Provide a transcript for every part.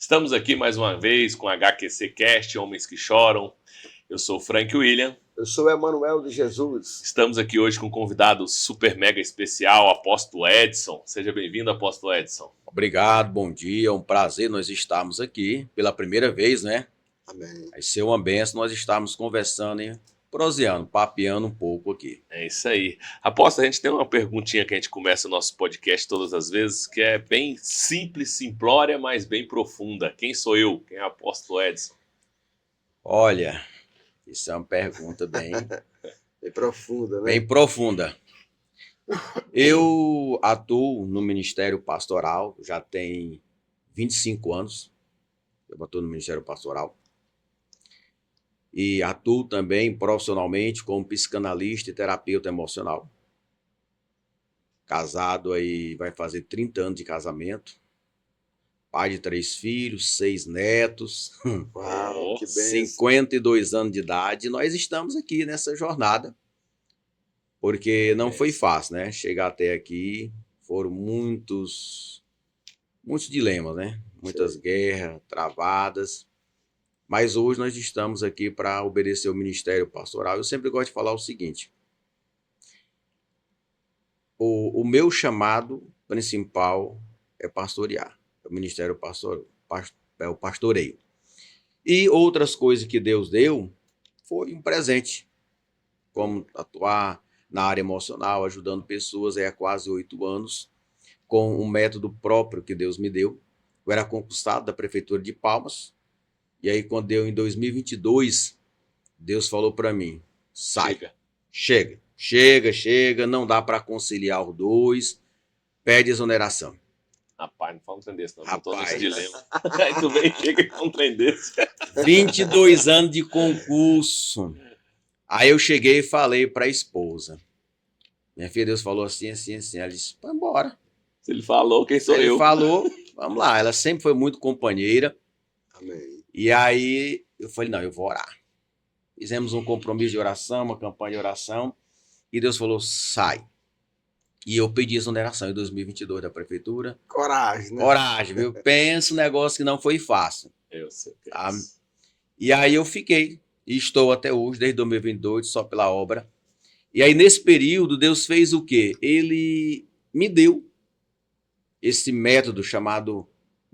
Estamos aqui mais uma vez com a HQC Cast, Homens que Choram. Eu sou o Frank William. Eu sou o Emanuel de Jesus. Estamos aqui hoje com um convidado super mega especial, Apóstolo Edson. Seja bem-vindo, Apóstolo Edson. Obrigado, bom dia, é um prazer nós estarmos aqui pela primeira vez, né? Amém. Vai ser uma benção nós estarmos conversando e proseando, papeando um pouco aqui. É isso aí. Apóstolo, a gente tem uma perguntinha que a gente começa o nosso podcast todas as vezes, que é bem simples, simplória, mas bem profunda. Quem sou eu? Quem é o Apóstolo Edson? Olha, isso é uma pergunta Bem profunda, né? bem profunda. Eu atuo no Ministério Pastoral, já tem 25 anos, eu atuo no Ministério Pastoral. E atuo também profissionalmente como psicanalista e terapeuta emocional. Casado aí, vai fazer 30 anos de casamento. Pai de 3 filhos, 6 netos, Uau, que benção. 52 anos de idade. Nós estamos aqui nessa jornada, porque não foi fácil, né? Chegar até aqui, foram muitos dilemas, né? Muitas guerras travadas. Mas hoje nós estamos aqui para obedecer o ministério pastoral. Eu sempre gosto de falar o seguinte: o meu chamado principal é pastorear, é o ministério pastoral, é o pastoreio. E outras coisas que Deus deu foi um presente, como atuar na área emocional, ajudando pessoas há quase 8 anos, com um método próprio que Deus me deu. Eu era concursado da Prefeitura de Palmas. E aí, quando deu em 2022, Deus falou para mim: sai, chega, não dá para conciliar os dois, pede exoneração. Rapaz, não fala um trem desse, não. Eu tô Rapaz. nesse dilema. Aí tu vem e chega com um trem desse. 22 anos de concurso. Aí eu cheguei e falei para a esposa: minha filha, Deus falou assim. Ela disse: vai embora. Se ele falou, quem sou Ele eu? falou, vamos lá. Ela sempre foi muito companheira. Amém. E aí eu falei: não, eu vou orar. Fizemos um compromisso de oração, uma campanha de oração, e Deus falou: sai. E eu pedi exoneração em 2022 da prefeitura. Coragem, né? Coragem, viu? Pensa um negócio que não foi fácil. Eu sei o que é Tá? isso. E aí eu fiquei, e estou até hoje, desde 2022, só pela obra. E aí nesse período, Deus fez o quê? Ele me deu esse método chamado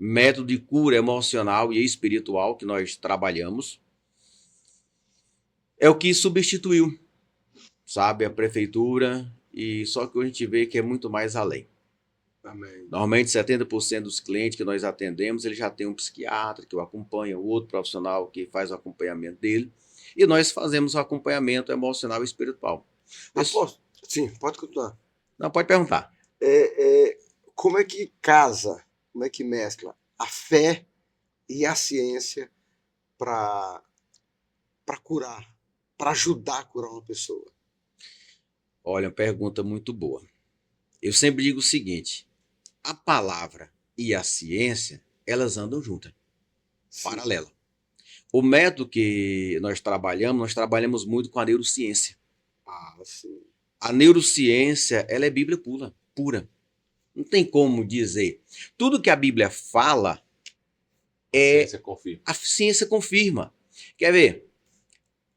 método de cura emocional e espiritual que nós trabalhamos. É o que substituiu, sabe, a prefeitura, e só que a gente vê que é muito mais além. Amém. Normalmente 70% dos clientes que nós atendemos, ele já tem um psiquiatra que o acompanha, o outro profissional que faz o acompanhamento dele, e nós fazemos o acompanhamento emocional e espiritual. Apóstolo, sim, pode continuar. Não, pode perguntar. Como é que casa, como é que mescla a fé e a ciência para curar, para ajudar a curar uma pessoa? Olha, uma pergunta muito boa. Eu sempre digo o seguinte: a palavra e a ciência, elas andam juntas, Sim. paralela. O método que nós trabalhamos muito com a neurociência. Ah, sim. A neurociência, ela é Bíblia pura. Não tem como dizer. Tudo que a Bíblia fala, Ciência confirma. a ciência confirma. Quer ver?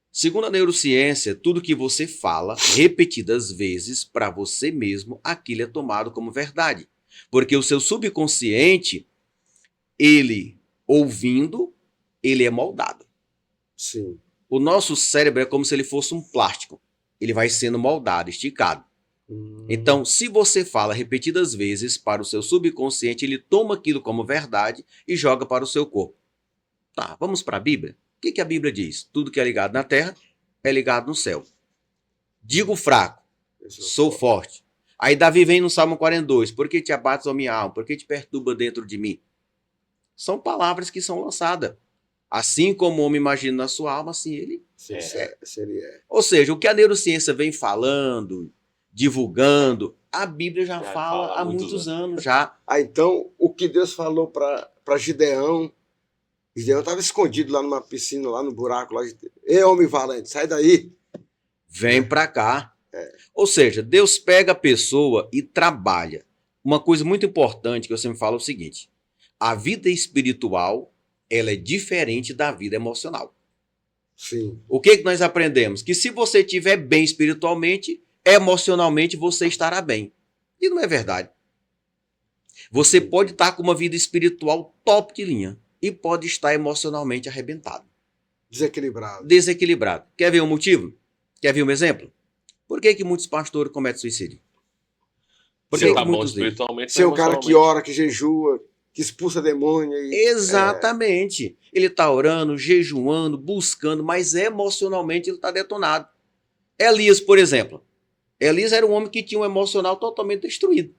Segundo a neurociência, tudo que você fala repetidas vezes para você mesmo, aquilo é tomado como verdade. Porque o seu subconsciente, ele ouvindo, ele é moldado. Sim. O nosso cérebro é como se ele fosse um plástico. Ele vai sendo moldado, esticado. Então, se você fala repetidas vezes para o seu subconsciente, ele toma aquilo como verdade e joga para o seu corpo. Tá, vamos para a Bíblia? O que a Bíblia diz? Tudo que é ligado na terra é ligado no céu. Digo fraco, sou forte. Aí Davi vem no Salmo 42, por que te abates, ó minha alma? Por que te perturba dentro de mim? São palavras que são lançadas. Assim como o homem imagina na sua alma, assim ele Seria. Ou seja, o que a neurociência vem falando, divulgando, a Bíblia já fala há muitos anos já. Ah, então o que Deus falou para Gideão estava escondido lá numa piscina, lá no buraco. Lá. Ei, homem valente, sai daí. Vem para cá. Ou seja, Deus pega a pessoa e trabalha. Uma coisa muito importante que eu sempre falo é o seguinte: A vida espiritual, ela é diferente da vida emocional. Sim. O que nós aprendemos? Que se você estiver bem espiritualmente, emocionalmente você estará bem. E não é verdade. Você pode estar com uma vida espiritual top de linha e pode estar emocionalmente arrebentado. Desequilibrado. Desequilibrado. Quer ver um motivo? Quer ver um exemplo? Por que muitos pastores cometem suicídio? Por Você que tá bom muitos líderes? espiritualmente, Ser mas um cara que emocionalmente. ora, que jejua, que expulsa demônio. Exatamente. Ele está orando, jejuando, buscando, mas emocionalmente ele está detonado. Elias, por exemplo. Elias era um homem que tinha um emocional totalmente destruído.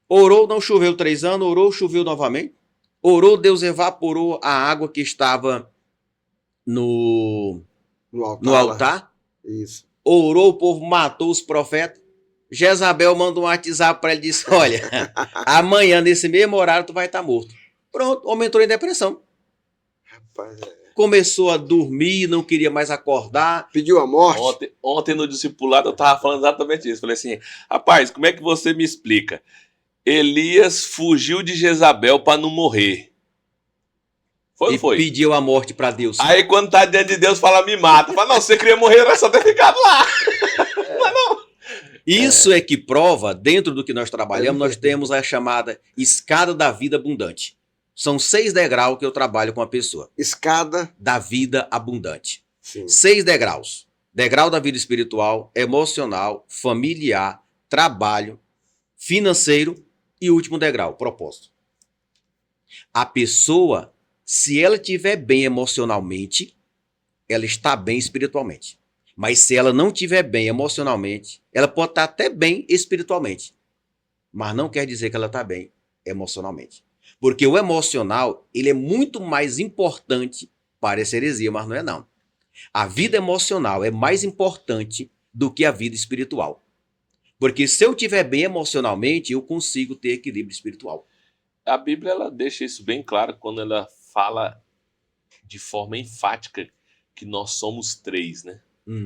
Orou, não choveu 3 anos, orou, choveu novamente. Orou, Deus evaporou a água que estava no altar. Isso. Orou, o povo matou os profetas. Jezabel mandou um WhatsApp para ele e disse: olha, amanhã, nesse mesmo horário, tu vai estar morto. Pronto, o homem entrou em depressão. Rapaz, Começou a dormir, não queria mais acordar. pediu a morte. Ontem no discipulado eu tava falando exatamente isso. Falei assim, rapaz, como é que você me explica? Elias fugiu de Jezabel para não morrer. Foi ou não foi? Pediu a morte para Deus. Aí quando tá diante de Deus, fala, me mata. Fala, não, você queria morrer, era só ter ficado lá. Isso é que prova, dentro do que nós trabalhamos, nós temos a chamada escada da vida abundante. São 6 degraus que eu trabalho com a pessoa. Escada da vida abundante. Sim. 6 degraus. Degrau da vida espiritual, emocional, familiar, trabalho, financeiro e último degrau, propósito. A pessoa, se ela estiver bem emocionalmente, ela está bem espiritualmente. Mas se ela não estiver bem emocionalmente, ela pode estar até bem espiritualmente. Mas não quer dizer que ela está bem emocionalmente. Porque o emocional, ele é muito mais importante, parece heresia, mas não é não. A vida emocional é mais importante do que a vida espiritual. Porque se eu estiver bem emocionalmente, eu consigo ter equilíbrio espiritual. A Bíblia ela deixa isso bem claro quando ela fala de forma enfática que nós somos 3, né?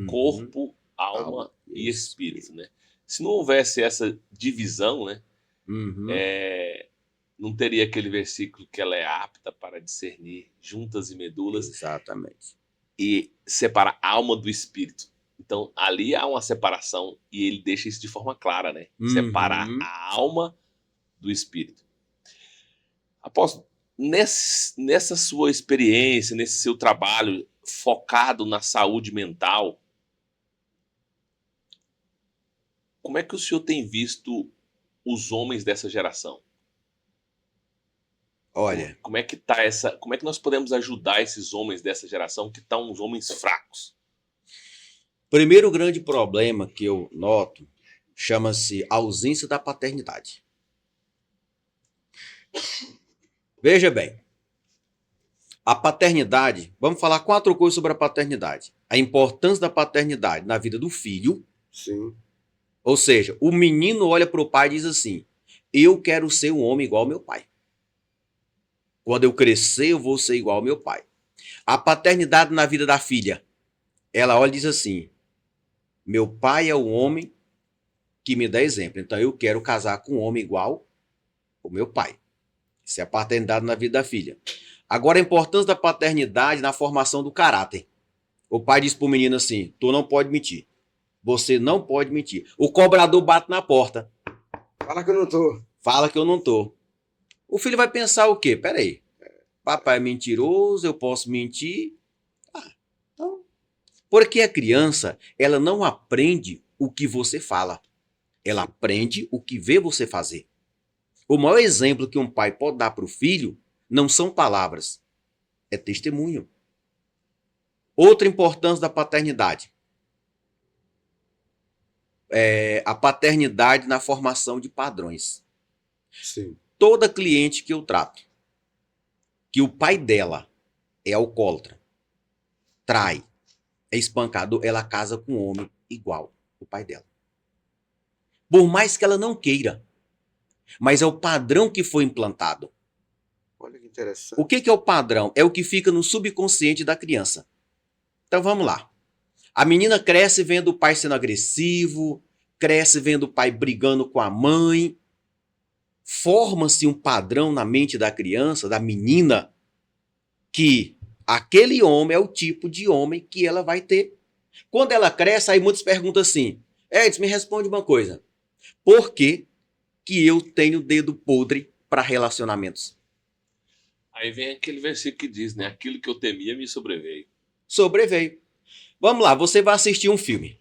Corpo, alma e espírito, né? Se não houvesse essa divisão, né? Não teria aquele versículo que ela é apta para discernir juntas e medulas. Exatamente. E separar a alma do espírito. Então, ali há uma separação e ele deixa isso de forma clara, né? Separar a alma do espírito. Apóstolo, nessa sua experiência, nesse seu trabalho focado na saúde mental, como é que o senhor tem visto os homens dessa geração? Olha, como é que tá como é que nós podemos ajudar esses homens dessa geração que estão uns homens fracos? Primeiro grande problema que eu noto chama-se ausência da paternidade. Veja bem, a paternidade, vamos falar 4 coisas sobre a paternidade. A importância da paternidade na vida do filho. Sim. Ou seja, o menino olha para o pai e diz assim: eu quero ser um homem igual ao meu pai. Quando eu crescer, eu vou ser igual ao meu pai. A paternidade na vida da filha. Ela olha e diz assim: meu pai é o homem que me dá exemplo. Então eu quero casar com um homem igual ao meu pai. Isso é a paternidade na vida da filha. Agora a importância da paternidade na formação do caráter. O pai diz para o menino assim: tu não pode mentir. Você não pode mentir. O cobrador bate na porta. Fala que eu não tô. Fala que eu não tô. O filho vai pensar o quê? Peraí. Papai é mentiroso, eu posso mentir. Então, porque a criança, ela não aprende o que você fala. Ela aprende o que vê você fazer. O maior exemplo que um pai pode dar para o filho não são palavras, é testemunho. Outra importância da paternidade é a paternidade na formação de padrões. Sim. Toda cliente que eu trato, que o pai dela é alcoólatra, trai, é espancador, ela casa com um homem igual o pai dela. Por mais que ela não queira, mas é o padrão que foi implantado. Olha que interessante. O que é o padrão? É o que fica no subconsciente da criança. Então vamos lá. A menina cresce vendo o pai sendo agressivo, cresce vendo o pai brigando com a mãe. forma-se um padrão na mente da criança, da menina, que aquele homem é o tipo de homem que ela vai ter. Quando ela cresce, aí muitos perguntam assim, Edson, me responde uma coisa, por que que eu tenho dedo podre para relacionamentos? Aí vem aquele versículo que diz, né? Aquilo que eu temia me sobreveio. Sobreveio. Vamos lá, você vai assistir um filme.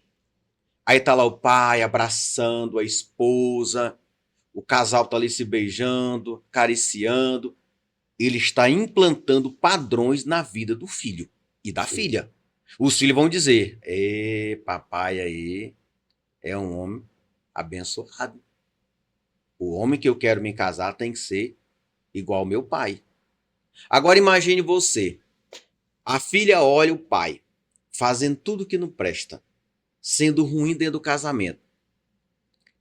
Aí tá lá o pai abraçando a esposa, o casal tá ali se beijando, acariciando. Ele está implantando padrões na vida do filho e da filha. Os filhos vão dizer, papai aí é um homem abençoado. O homem que eu quero me casar tem que ser igual ao meu pai. Agora imagine você, a filha olha o pai fazendo tudo que não presta, sendo ruim dentro do casamento.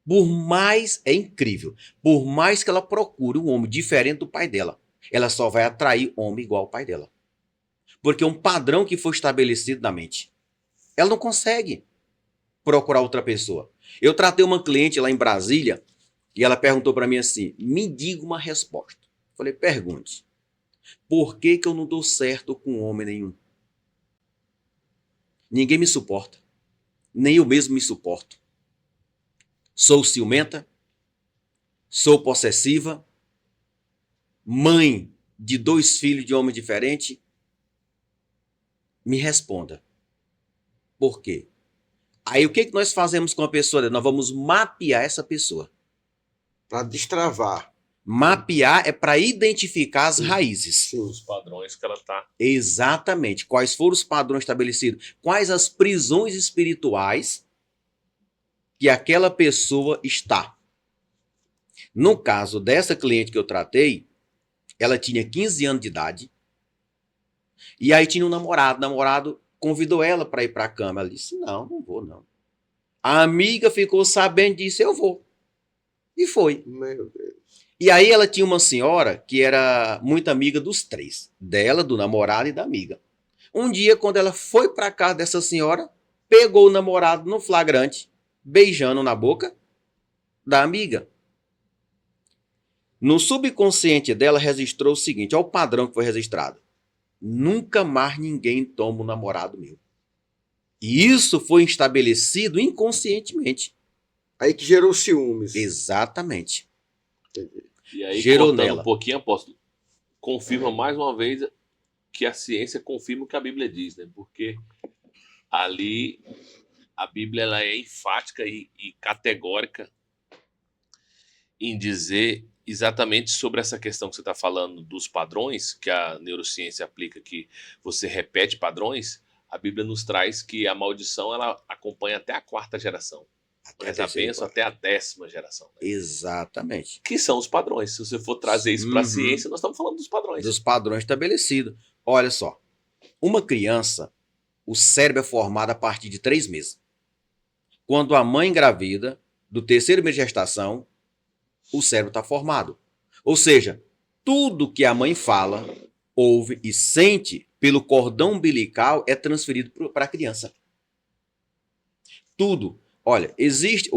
Por mais, é incrível, por mais que ela procure um homem diferente do pai dela, ela só vai atrair homem igual ao pai dela. Porque é um padrão que foi estabelecido na mente. Ela não consegue procurar outra pessoa. Eu tratei uma cliente lá em Brasília e ela perguntou para mim assim, me diga uma resposta. Falei, pergunte. Por que que eu não dou certo com homem nenhum? Ninguém me suporta. Nem eu mesmo me suporto. Sou ciumenta. Sou possessiva. Mãe de 2 filhos de homem diferente. Me responda. Por quê? Aí o que que nós fazemos com a pessoa? Nós vamos mapear essa pessoa. Para destravar. Mapear é para identificar as raízes. Sim. Os padrões que ela tá. Exatamente. Quais foram os padrões estabelecidos? Quais as prisões espirituais que aquela pessoa está? No caso dessa cliente que eu tratei, ela tinha 15 anos de idade. E aí tinha um namorado. O namorado convidou ela para ir para a cama. Ela disse, não vou não. A amiga ficou sabendo disso, eu vou. E foi. Meu Deus. E aí ela tinha uma senhora que era muito amiga dos 3. Dela, do namorado e da amiga. Um dia, quando ela foi para casa dessa senhora, pegou o namorado no flagrante, beijando na boca da amiga. No subconsciente dela registrou o seguinte, olha o padrão que foi registrado. Nunca mais ninguém toma o namorado meu. E isso foi estabelecido inconscientemente. Aí que gerou ciúmes. Exatamente. Entendi. E aí, Gerou cortando nela. um pouquinho, apóstolo, confirma mais uma vez que a ciência confirma o que a Bíblia diz, né? Porque ali a Bíblia ela é enfática e categórica em dizer exatamente sobre essa questão que você está falando dos padrões, que a neurociência aplica, que você repete padrões. A Bíblia nos traz que a maldição ela acompanha até a 4ª geração. Mas a bênção até a 10ª geração. Né? Exatamente. Que são os padrões. Se você for trazer isso para a ciência, nós estamos falando dos padrões. Dos padrões estabelecidos. Olha só. Uma criança, o cérebro é formado a partir de 3 meses. Quando a mãe engravida, do 3º mês de gestação, o cérebro está formado. Ou seja, tudo que a mãe fala, ouve e sente pelo cordão umbilical é transferido para a criança. Tudo. Olha, existe...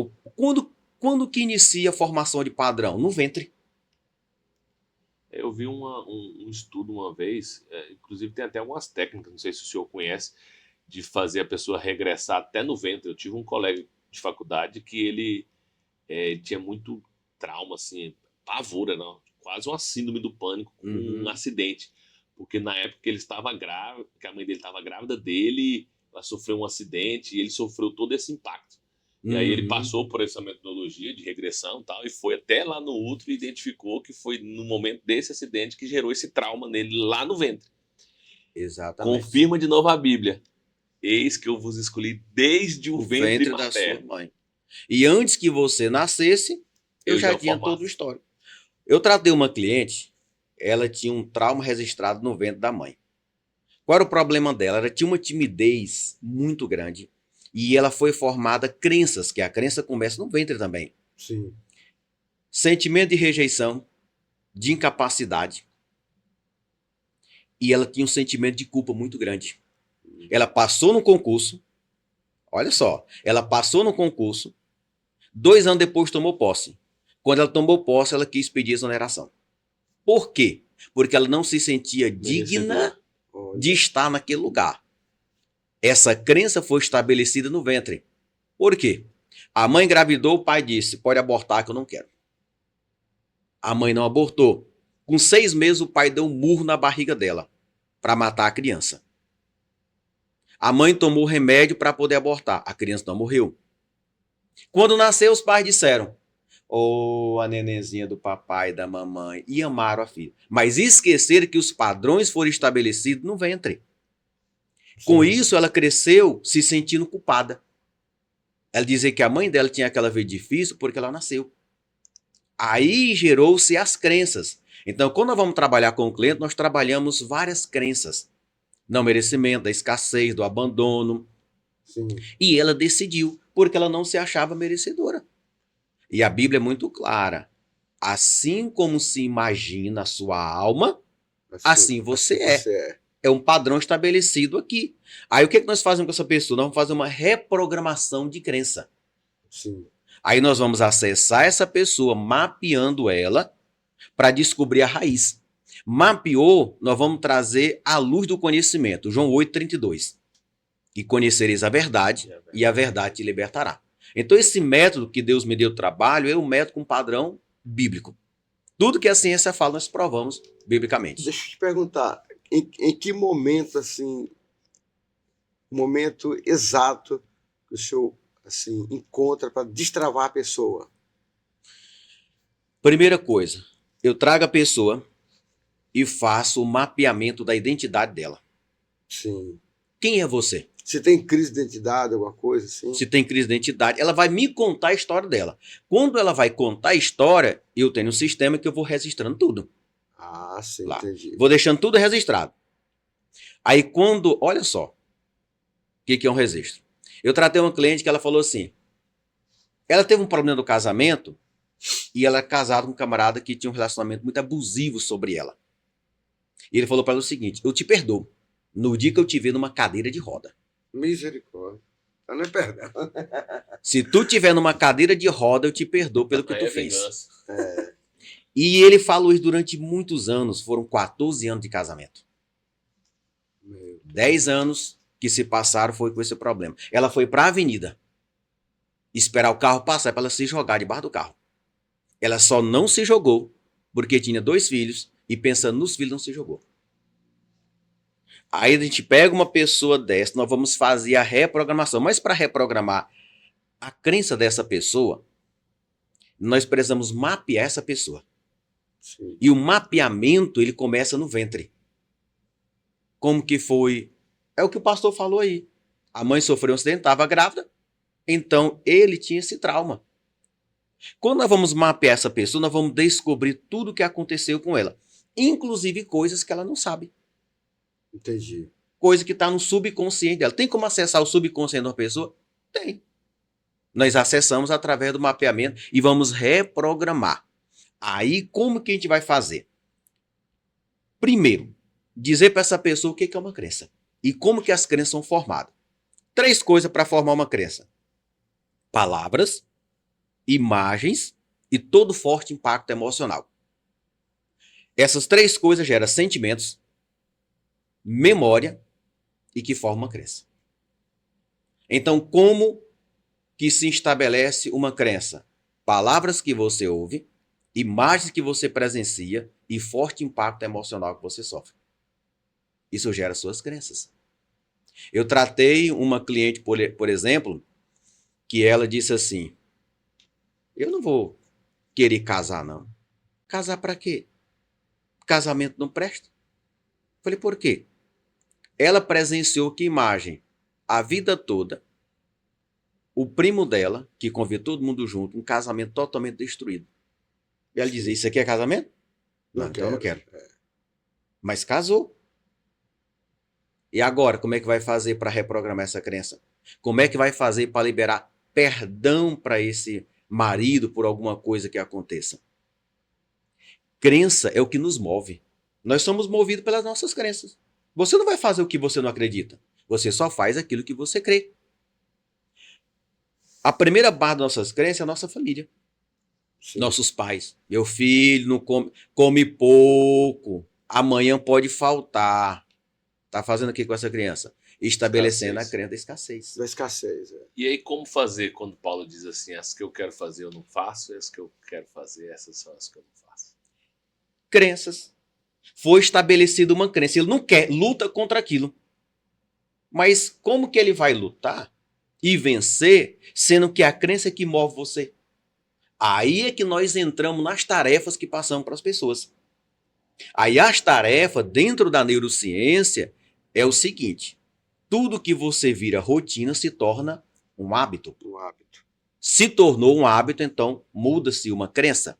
Quando que inicia a formação de padrão? No ventre. Eu vi um estudo uma vez, inclusive tem até algumas técnicas, não sei se o senhor conhece, de fazer a pessoa regressar até no ventre. Eu tive um colega de faculdade que ele tinha muito trauma, assim, pavura, não, quase uma síndrome do pânico com um acidente. Porque na época que ele estava grávido, que a mãe dele estava grávida dele, ela sofreu um acidente e ele sofreu todo esse impacto. E aí ele passou por essa metodologia de regressão e tal, e foi até lá no útero e identificou que foi no momento desse acidente que gerou esse trauma nele lá no ventre. Exatamente. Confirma de novo a Bíblia. Eis que eu vos escolhi desde o ventre da sua materno. mãe. E antes que você nascesse, eu já tinha todo o histórico. Eu tratei uma cliente, ela tinha um trauma registrado no ventre da mãe. Qual era o problema dela? Ela tinha uma timidez muito grande. E ela foi formada crenças, que a crença começa no ventre também. Sim. Sentimento de rejeição, de incapacidade. E ela tinha um sentimento de culpa muito grande. Ela passou no concurso, olha só, ela passou no concurso, 2 anos depois tomou posse. Quando ela tomou posse, ela quis pedir exoneração. Por quê? Porque ela não se sentia digna de estar naquele lugar. Essa crença foi estabelecida no ventre. Por quê? A mãe engravidou, o pai disse, pode abortar que eu não quero. A mãe não abortou. Com 6 meses, o pai deu um murro na barriga dela para matar a criança. A mãe tomou remédio para poder abortar. A criança não morreu. Quando nasceu, os pais disseram, a nenenzinha do papai e da mamãe, e amaram a filha. Mas esqueceram que os padrões foram estabelecidos no ventre. Com isso, ela cresceu se sentindo culpada. Ela dizia que a mãe dela tinha aquela vida difícil porque ela nasceu. Aí gerou-se as crenças. Então, quando nós vamos trabalhar com o cliente, nós trabalhamos várias crenças. Não merecimento, da escassez, do abandono. Sim. E ela decidiu, porque ela não se achava merecedora. E a Bíblia é muito clara. Assim como se imagina a sua alma, assim você é. É um padrão estabelecido aqui. Aí o que nós fazemos com essa pessoa? Nós vamos fazer uma reprogramação de crença. Sim. Aí nós vamos acessar essa pessoa, mapeando ela, para descobrir a raiz. Mapeou, nós vamos trazer a luz do conhecimento. João 8,32. E conhecereis a verdade, e a verdade te libertará. Então esse método que Deus me deu trabalho é um método com padrão bíblico. Tudo que a ciência fala, nós provamos biblicamente. Deixa eu te perguntar, em que momento, assim, momento exato que o senhor, assim, encontra para destravar a pessoa? Primeira coisa, eu trago a pessoa e faço o mapeamento da identidade dela. Sim. Quem é você? Se tem crise de identidade, alguma coisa assim? Se tem crise de identidade, ela vai me contar a história dela. Quando ela vai contar a história, eu tenho um sistema que eu vou registrando tudo. Ah, sim, Lá. entendi. Vou deixando tudo registrado. Aí quando, olha só, o que é um registro? Eu tratei uma cliente que ela falou assim, ela teve um problema no casamento e ela é casada com um camarada que tinha um relacionamento muito abusivo sobre ela. E ele falou para ela o seguinte, eu te perdoo no dia que eu te ver numa cadeira de roda. Misericórdia. Eu não é perdão. Se tu tiver numa cadeira de roda, eu te perdoo pelo que tu fez. Vingança. E ele falou isso durante muitos anos. Foram 14 anos de casamento. 10 anos que se passaram foi com esse problema. Ela foi para a avenida esperar o carro passar para ela se jogar debaixo do carro. Ela só não se jogou porque tinha 2 filhos e pensando nos filhos não se jogou. Aí a gente pega uma pessoa dessa, nós vamos fazer a reprogramação. Mas para reprogramar a crença dessa pessoa, nós precisamos mapear essa pessoa. Sim. E o mapeamento, ele começa no ventre. Como que foi? É o que o pastor falou aí. A mãe sofreu um acidente, estava grávida, então ele tinha esse trauma. Quando nós vamos mapear essa pessoa, nós vamos descobrir tudo o que aconteceu com ela. Inclusive coisas que ela não sabe. Entendi. Coisa que está no subconsciente dela. Tem como acessar o subconsciente de uma pessoa? Tem. Nós acessamos através do mapeamento e vamos reprogramar. Aí, como que a gente vai fazer? Primeiro, dizer para essa pessoa o que é uma crença. E como que as crenças são formadas. 3 coisas para formar uma crença. Palavras, imagens e todo forte impacto emocional. Essas 3 coisas geram sentimentos, memória e que formam uma crença. Então, como que se estabelece uma crença? Palavras que você ouve, imagens que você presencia e forte impacto emocional que você sofre. Isso gera suas crenças. Eu tratei uma cliente, por exemplo, que ela disse assim, eu não vou querer casar, não. Casar para quê? Casamento não presta. Falei, por quê? Ela presenciou que imagem? A vida toda, o primo dela, que convida todo mundo junto, um casamento totalmente destruído. E ela dizia, isso aqui é casamento? Não, então eu não quero. Mas casou. E agora, como é que vai fazer para reprogramar essa crença? Como é que vai fazer para liberar perdão para esse marido por alguma coisa que aconteça? Crença é o que nos move. Nós somos movidos pelas nossas crenças. Você não vai fazer o que você não acredita. Você só faz aquilo que você crê. A primeira base das nossas crenças é a nossa família. Sim. Nossos pais. Meu filho não come pouco. Amanhã pode faltar. Tá fazendo o que com essa criança? Estabelecendo a crença da escassez. Da escassez. E aí, como fazer quando Paulo diz assim: as que eu quero fazer eu não faço, e as que eu quero fazer, essas são as que eu não faço? Crenças. Foi estabelecida uma crença. Ele não quer, luta contra aquilo. Mas como que ele vai lutar e vencer, sendo que a crença é que move você? Aí é que nós entramos nas tarefas que passamos para as pessoas. Aí as tarefas dentro da neurociência é o seguinte: tudo que você vira rotina se torna um hábito. Um hábito. Se tornou um hábito, então muda-se uma crença.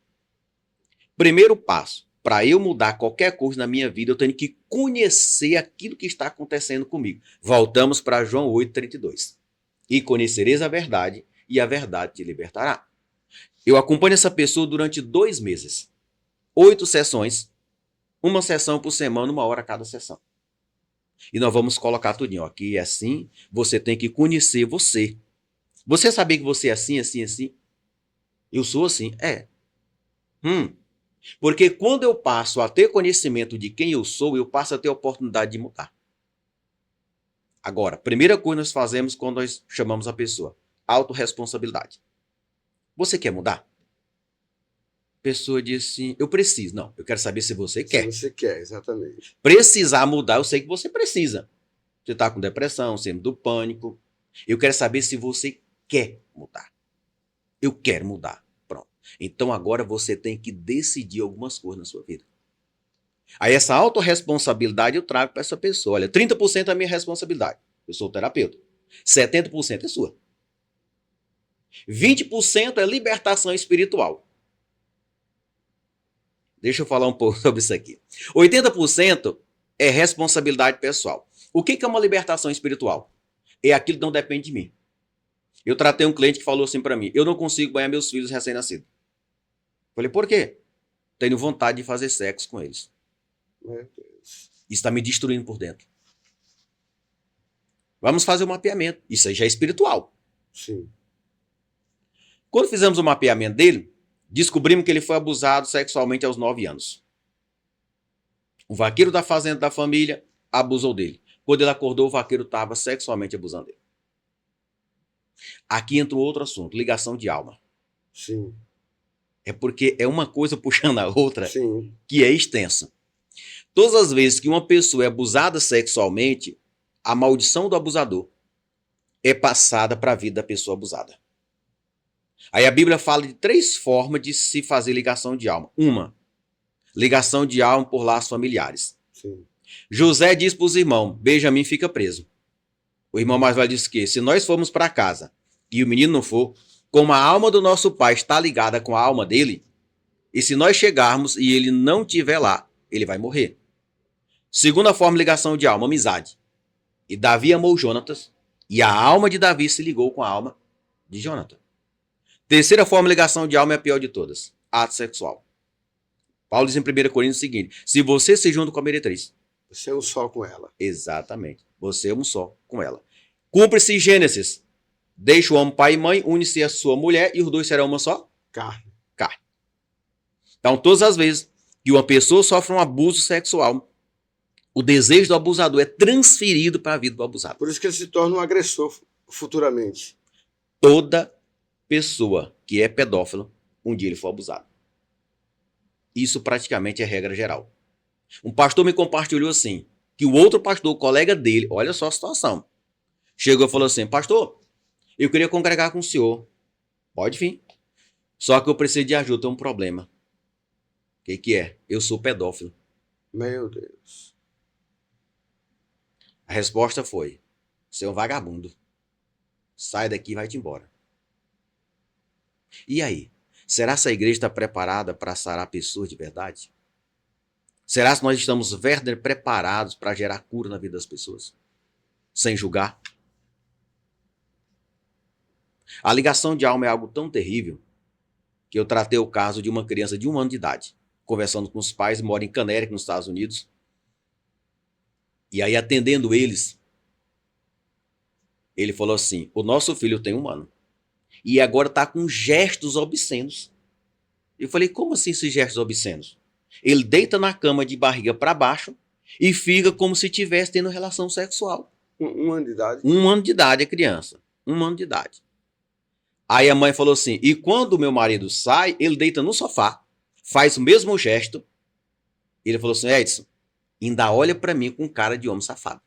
Primeiro passo, para eu mudar qualquer coisa na minha vida, eu tenho que conhecer aquilo que está acontecendo comigo. Voltamos para João 8,32. E conhecereis a verdade, e a verdade te libertará. Eu acompanho essa pessoa durante 2 meses. 8 sessões, uma sessão por semana, 1 hora cada sessão. E nós vamos colocar tudinho. Aqui é assim, você tem que conhecer você. Você sabia que você é assim, assim, assim? Eu sou assim? É. Porque quando eu passo a ter conhecimento de quem eu sou, eu passo a ter a oportunidade de mudar. Agora, primeira coisa que nós fazemos quando nós chamamos a pessoa: autorresponsabilidade. Você quer mudar? A pessoa diz assim: eu preciso. Não, eu quero saber se você quer. Se você quer, exatamente. Precisar mudar, eu sei que você precisa. Você está com depressão, síndrome do pânico. Eu quero saber se você quer mudar. Eu quero mudar. Pronto. Então agora você tem que decidir algumas coisas na sua vida. Aí essa autorresponsabilidade eu trago para essa pessoa. Olha, 30% é a minha responsabilidade. Eu sou o terapeuta. 70% é sua. 20% é libertação espiritual. Deixa eu falar um pouco sobre isso aqui. 80% é responsabilidade pessoal. O que é uma libertação espiritual? É aquilo que não depende de mim. Eu tratei um cliente que falou assim para mim: eu não consigo banhar meus filhos recém-nascidos. Falei: por quê? Tenho vontade de fazer sexo com eles. Meu Deus. Isso está me destruindo por dentro. Vamos fazer um mapeamento. Isso aí já é espiritual. Sim. Quando fizemos o mapeamento dele, descobrimos que ele foi abusado sexualmente aos 9 anos. O vaqueiro da fazenda da família abusou dele. Quando ele acordou, o vaqueiro estava sexualmente abusando dele. Aqui entra outro assunto: ligação de alma. Sim. É porque é uma coisa puxando a outra. Sim. Que é extensa. Todas as vezes que uma pessoa é abusada sexualmente, a maldição do abusador é passada para a vida da pessoa abusada. Aí a Bíblia fala de 3 formas de se fazer ligação de alma. Uma, ligação de alma por laços familiares. Sim. José diz para os irmãos: Benjamim fica preso. O irmão mais velho disse que se nós formos para casa e o menino não for, como a alma do nosso pai está ligada com a alma dele, e se nós chegarmos e ele não estiver lá, ele vai morrer. Segunda forma de ligação de alma: amizade. E Davi amou Jonatas, e a alma de Davi se ligou com a alma de Jonathan. Terceira forma de ligação de alma é a pior de todas: ato sexual. Paulo diz em 1 Coríntios o seguinte: se você se junta com a meretriz. Você é um só com ela. Exatamente. Você é um só com ela. Cumpre-se Gênesis: deixa o homem pai e mãe, une-se a sua mulher e os dois serão uma só Carne. carne. Então, todas as vezes que uma pessoa sofre um abuso sexual, o desejo do abusador é transferido para a vida do abusado. Por isso que ele se torna um agressor futuramente. Toda pessoa que é pedófilo, um dia ele foi abusado. Isso praticamente é regra geral. Um pastor me compartilhou assim, que o outro pastor, o colega dele, olha só a situação, chegou e falou assim: pastor, eu queria congregar com o senhor. Pode vir. Só que eu preciso de ajuda, tem um problema. O que é? Eu sou pedófilo. Meu Deus. A resposta foi: você é um vagabundo. Sai daqui e vai-te embora. E aí? Será que a igreja está preparada para sarar pessoas de verdade? Será que nós estamos verdadeiramente preparados para gerar cura na vida das pessoas? Sem julgar? A ligação de alma é algo tão terrível que eu tratei o caso de uma criança de 1 ano de idade, conversando com os pais, mora em Connecticut, nos Estados Unidos. E aí, atendendo eles, ele falou assim: o nosso filho tem 1 ano. E agora está com gestos obscenos. Eu falei, como assim esses gestos obscenos? Ele deita na cama de barriga para baixo e fica como se estivesse tendo relação sexual. 1 ano de idade. 1 ano de idade a criança. 1 ano de idade. Aí a mãe falou assim, e quando o meu marido sai, ele deita no sofá, faz o mesmo gesto. Ele falou assim, Edson, ainda olha para mim com cara de homem safado.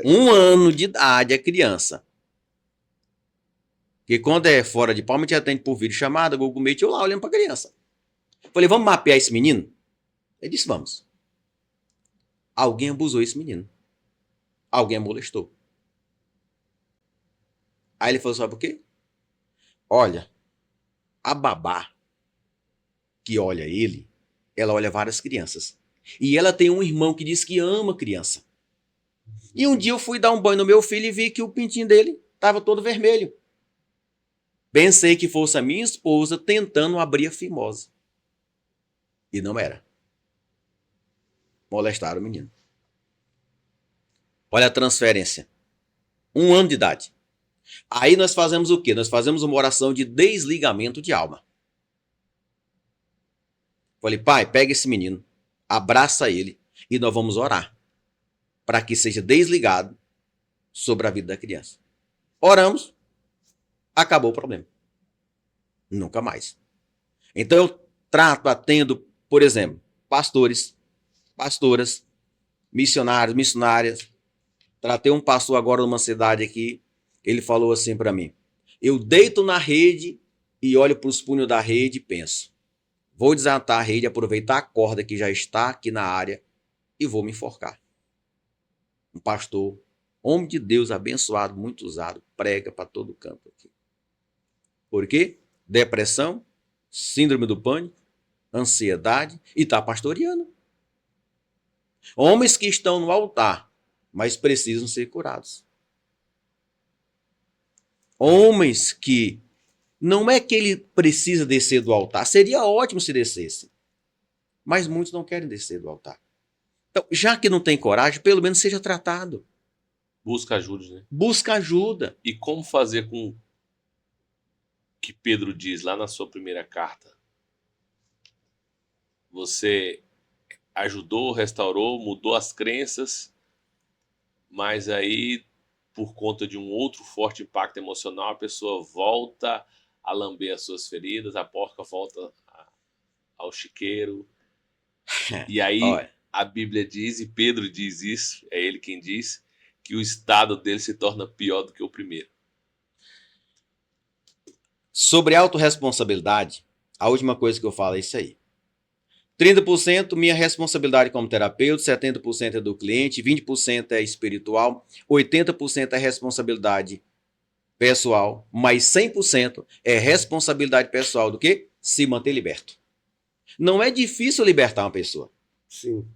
1 ano de idade a criança. Porque quando é fora de palma, a gente atende por vídeo chamada, Google Meet, eu lá olhando pra criança. Falei, vamos mapear esse menino? Ele disse, vamos. Alguém abusou esse menino. Alguém molestou. Aí ele falou, sabe por quê? Olha, a babá que olha ele, ela olha várias crianças. E ela tem um irmão que diz que ama criança. E um dia eu fui dar um banho no meu filho e vi que o pintinho dele estava todo vermelho. Pensei que fosse a minha esposa tentando abrir a fimose. E não era. Molestaram o menino. Olha a transferência. 1 ano de idade. Aí nós fazemos o quê? Nós fazemos uma oração de desligamento de alma. Falei, pai, pega esse menino, abraça ele e nós vamos orar para que seja desligado sobre a vida da criança. Oramos, acabou o problema. Nunca mais. Então eu atendo, por exemplo, pastores, pastoras, missionários, missionárias. Tratei um pastor agora numa cidade aqui, ele falou assim para mim, eu deito na rede e olho para os punhos da rede e penso, vou desatar a rede, aproveitar a corda que já está aqui na área e vou me enforcar. Um pastor, homem de Deus abençoado, muito usado, prega para todo canto aqui. Por quê? Depressão, síndrome do pânico, ansiedade e está pastoreando. Homens que estão no altar, mas precisam ser curados. Homens que não é que ele precisa descer do altar, seria ótimo se descesse, mas muitos não querem descer do altar. Então, já que não tem coragem, pelo menos seja tratado. Busca ajuda, né? Busca ajuda. E como fazer com que Pedro diz lá na sua primeira carta? Você ajudou, restaurou, mudou as crenças, mas aí, por conta de um outro forte impacto emocional, a pessoa volta a lamber as suas feridas, a porca volta ao chiqueiro. E aí Olha, a Bíblia diz, e Pedro diz isso, é ele quem diz, que o estado dele se torna pior do que o primeiro. sobre autorresponsabilidade, a última coisa que eu falo é isso aí. 30% minha responsabilidade como terapeuta, 70% é do cliente, 20% é espiritual, 80% é responsabilidade pessoal, mas 100% é responsabilidade pessoal do quê? Se manter liberto. Não é difícil libertar uma pessoa. Sim.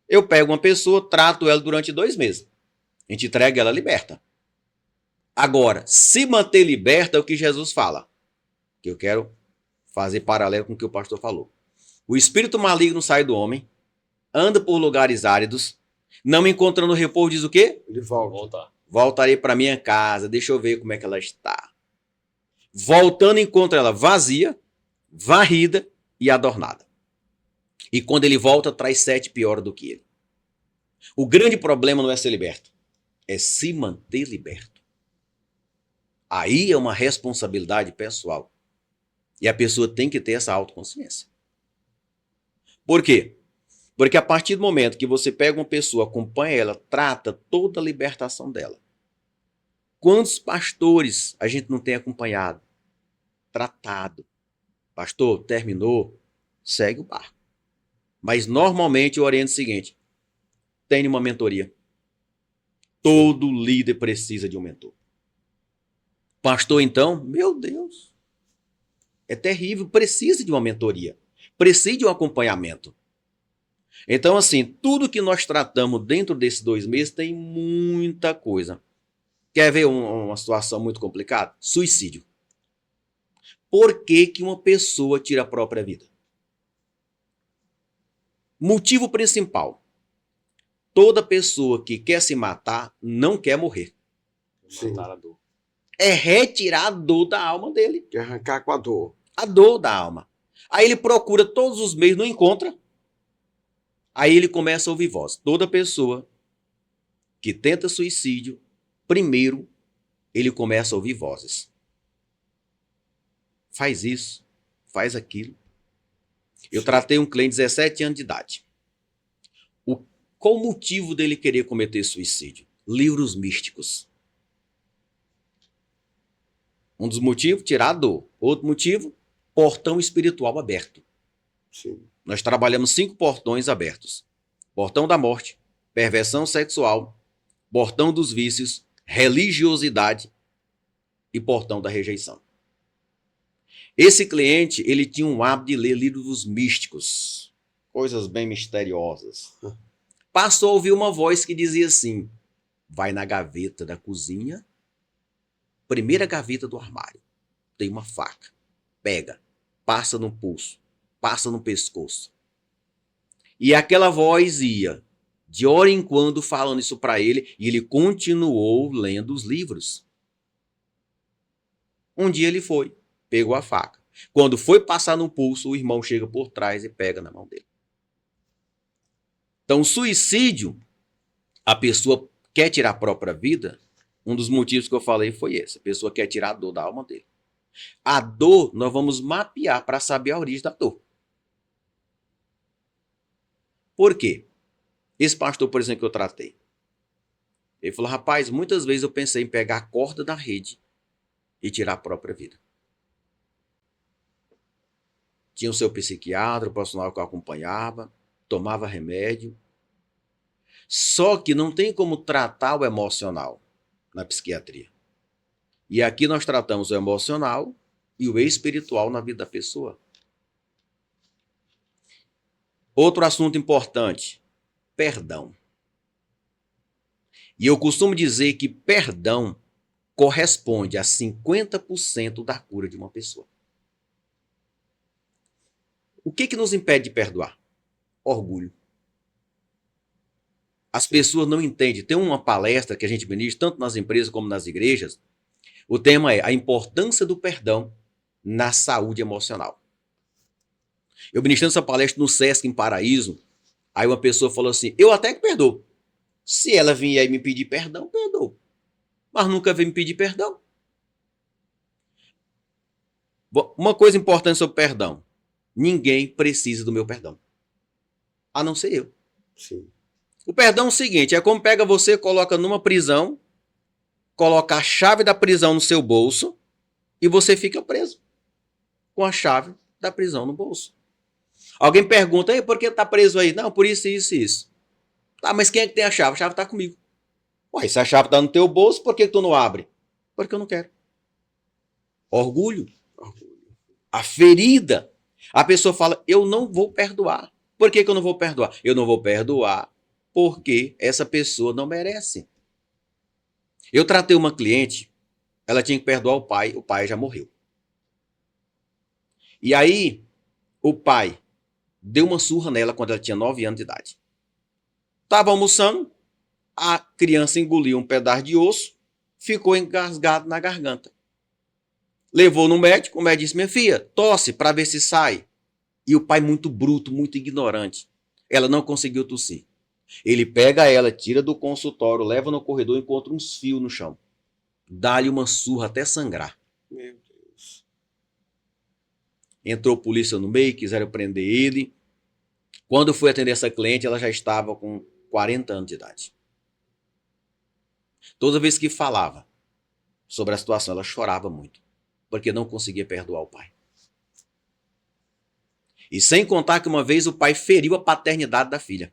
Eu pego uma pessoa, trato ela durante 2 meses. A gente entrega ela liberta. Agora, se manter liberta é o que Jesus fala. Que eu quero fazer paralelo com o que o pastor falou. O espírito maligno sai do homem, anda por lugares áridos, não encontrando repouso, diz o quê? Ele volta. Voltarei para minha casa, deixa eu ver como é que ela está. Voltando, encontra ela vazia, varrida e adornada. E quando ele volta, traz 7 pior do que ele. O grande problema não é ser liberto, é se manter liberto. Aí é uma responsabilidade pessoal. E a pessoa tem que ter essa autoconsciência. Por quê? Porque a partir do momento que você pega uma pessoa, acompanha ela, trata toda a libertação dela. Quantos pastores a gente não tem acompanhado? Tratado. Pastor, terminou, segue o barco. Mas normalmente eu oriento o seguinte, tem uma mentoria. Todo líder precisa de um mentor. Pastor, então, meu Deus, é terrível, precisa de uma mentoria. Precisa de um acompanhamento. Então, assim, tudo que nós tratamos dentro desses 2 meses tem muita coisa. Quer ver uma situação muito complicada? Suicídio. Por que que uma pessoa tira a própria vida? Motivo principal. Toda pessoa que quer se matar não quer morrer. Sim. Matar a dor. É retirar a dor da alma dele. Que arrancar com a dor. A dor da alma. Aí ele procura todos os meios, não encontra. Aí ele começa a ouvir voz. Toda pessoa que tenta suicídio, primeiro ele começa a ouvir vozes. Faz isso, faz aquilo. Eu tratei um cliente de 17 anos de idade. Qual o motivo dele querer cometer suicídio? Livros místicos. Um dos motivos, tirar a dor. Outro motivo, portão espiritual aberto. Sim. Nós trabalhamos 5 portões abertos. Portão da morte, perversão sexual, portão dos vícios, religiosidade e portão da rejeição. Esse cliente, ele tinha um hábito de ler livros místicos, coisas bem misteriosas. Passou a ouvir uma voz que dizia assim: vai na gaveta da cozinha, primeira gaveta do armário, tem uma faca, pega, passa no pulso, passa no pescoço. E aquela voz ia, de hora em quando, falando isso para ele, e ele continuou lendo os livros. Um dia ele foi, pegou a faca. Quando foi passar no pulso, o irmão chega por trás e pega na mão dele. Então, suicídio, a pessoa quer tirar a própria vida, um dos motivos que eu falei foi esse. A pessoa quer tirar a dor da alma dele. A dor, nós vamos mapear para saber a origem da dor. Por quê? Esse pastor, por exemplo, que eu tratei, ele falou: rapaz, muitas vezes eu pensei em pegar a corda da rede e tirar a própria vida. Tinha o seu psiquiatra, o profissional que o acompanhava, tomava remédio. Só que não tem como tratar o emocional na psiquiatria. E aqui nós tratamos o emocional e o espiritual na vida da pessoa. Outro assunto importante, perdão. E eu costumo dizer que perdão corresponde a 50% da cura de uma pessoa. O que nos impede de perdoar? Orgulho. As pessoas não entendem. Tem uma palestra que a gente ministra, tanto nas empresas como nas igrejas. O tema é a importância do perdão na saúde emocional. Eu ministrando essa palestra no Sesc, em Paraíso, aí uma pessoa falou assim: eu até que perdoo. Se ela vier aí me pedir perdão, perdoo. Mas nunca veio me pedir perdão. Uma coisa importante sobre perdão. Ninguém precisa do meu perdão. A não ser eu. Sim. O perdão é o seguinte, é como pega você, coloca numa prisão, coloca a chave da prisão no seu bolso e você fica preso com a chave da prisão no bolso. Alguém pergunta: ei, por que tá preso aí? Não, por isso, isso e isso. Tá, mas quem é que tem a chave? A chave tá comigo. Ué, se a chave tá no teu bolso, por que tu não abre? Porque eu não quero. Orgulho. A ferida. A pessoa fala: eu não vou perdoar. Por que eu não vou perdoar? Eu não vou perdoar porque essa pessoa não merece. Eu tratei uma cliente, ela tinha que perdoar o pai já morreu. E aí, o pai deu uma surra nela quando ela tinha 9 anos de idade. Estava almoçando, a criança engoliu um pedaço de osso, ficou engasgado na garganta. Levou no médico, o médico disse: minha filha, tosse para ver se sai. E o pai, muito bruto, muito ignorante, ela não conseguiu tossir. Ele pega ela, tira do consultório, leva no corredor, encontra uns fios no chão. Dá-lhe uma surra até sangrar. Meu Deus. Entrou polícia no meio, quiseram prender ele. Quando eu fui atender essa cliente, ela já estava com 40 anos de idade. Toda vez que falava sobre a situação, ela chorava muito, porque não conseguia perdoar o pai. E sem contar que uma vez o pai feriu a paternidade da filha.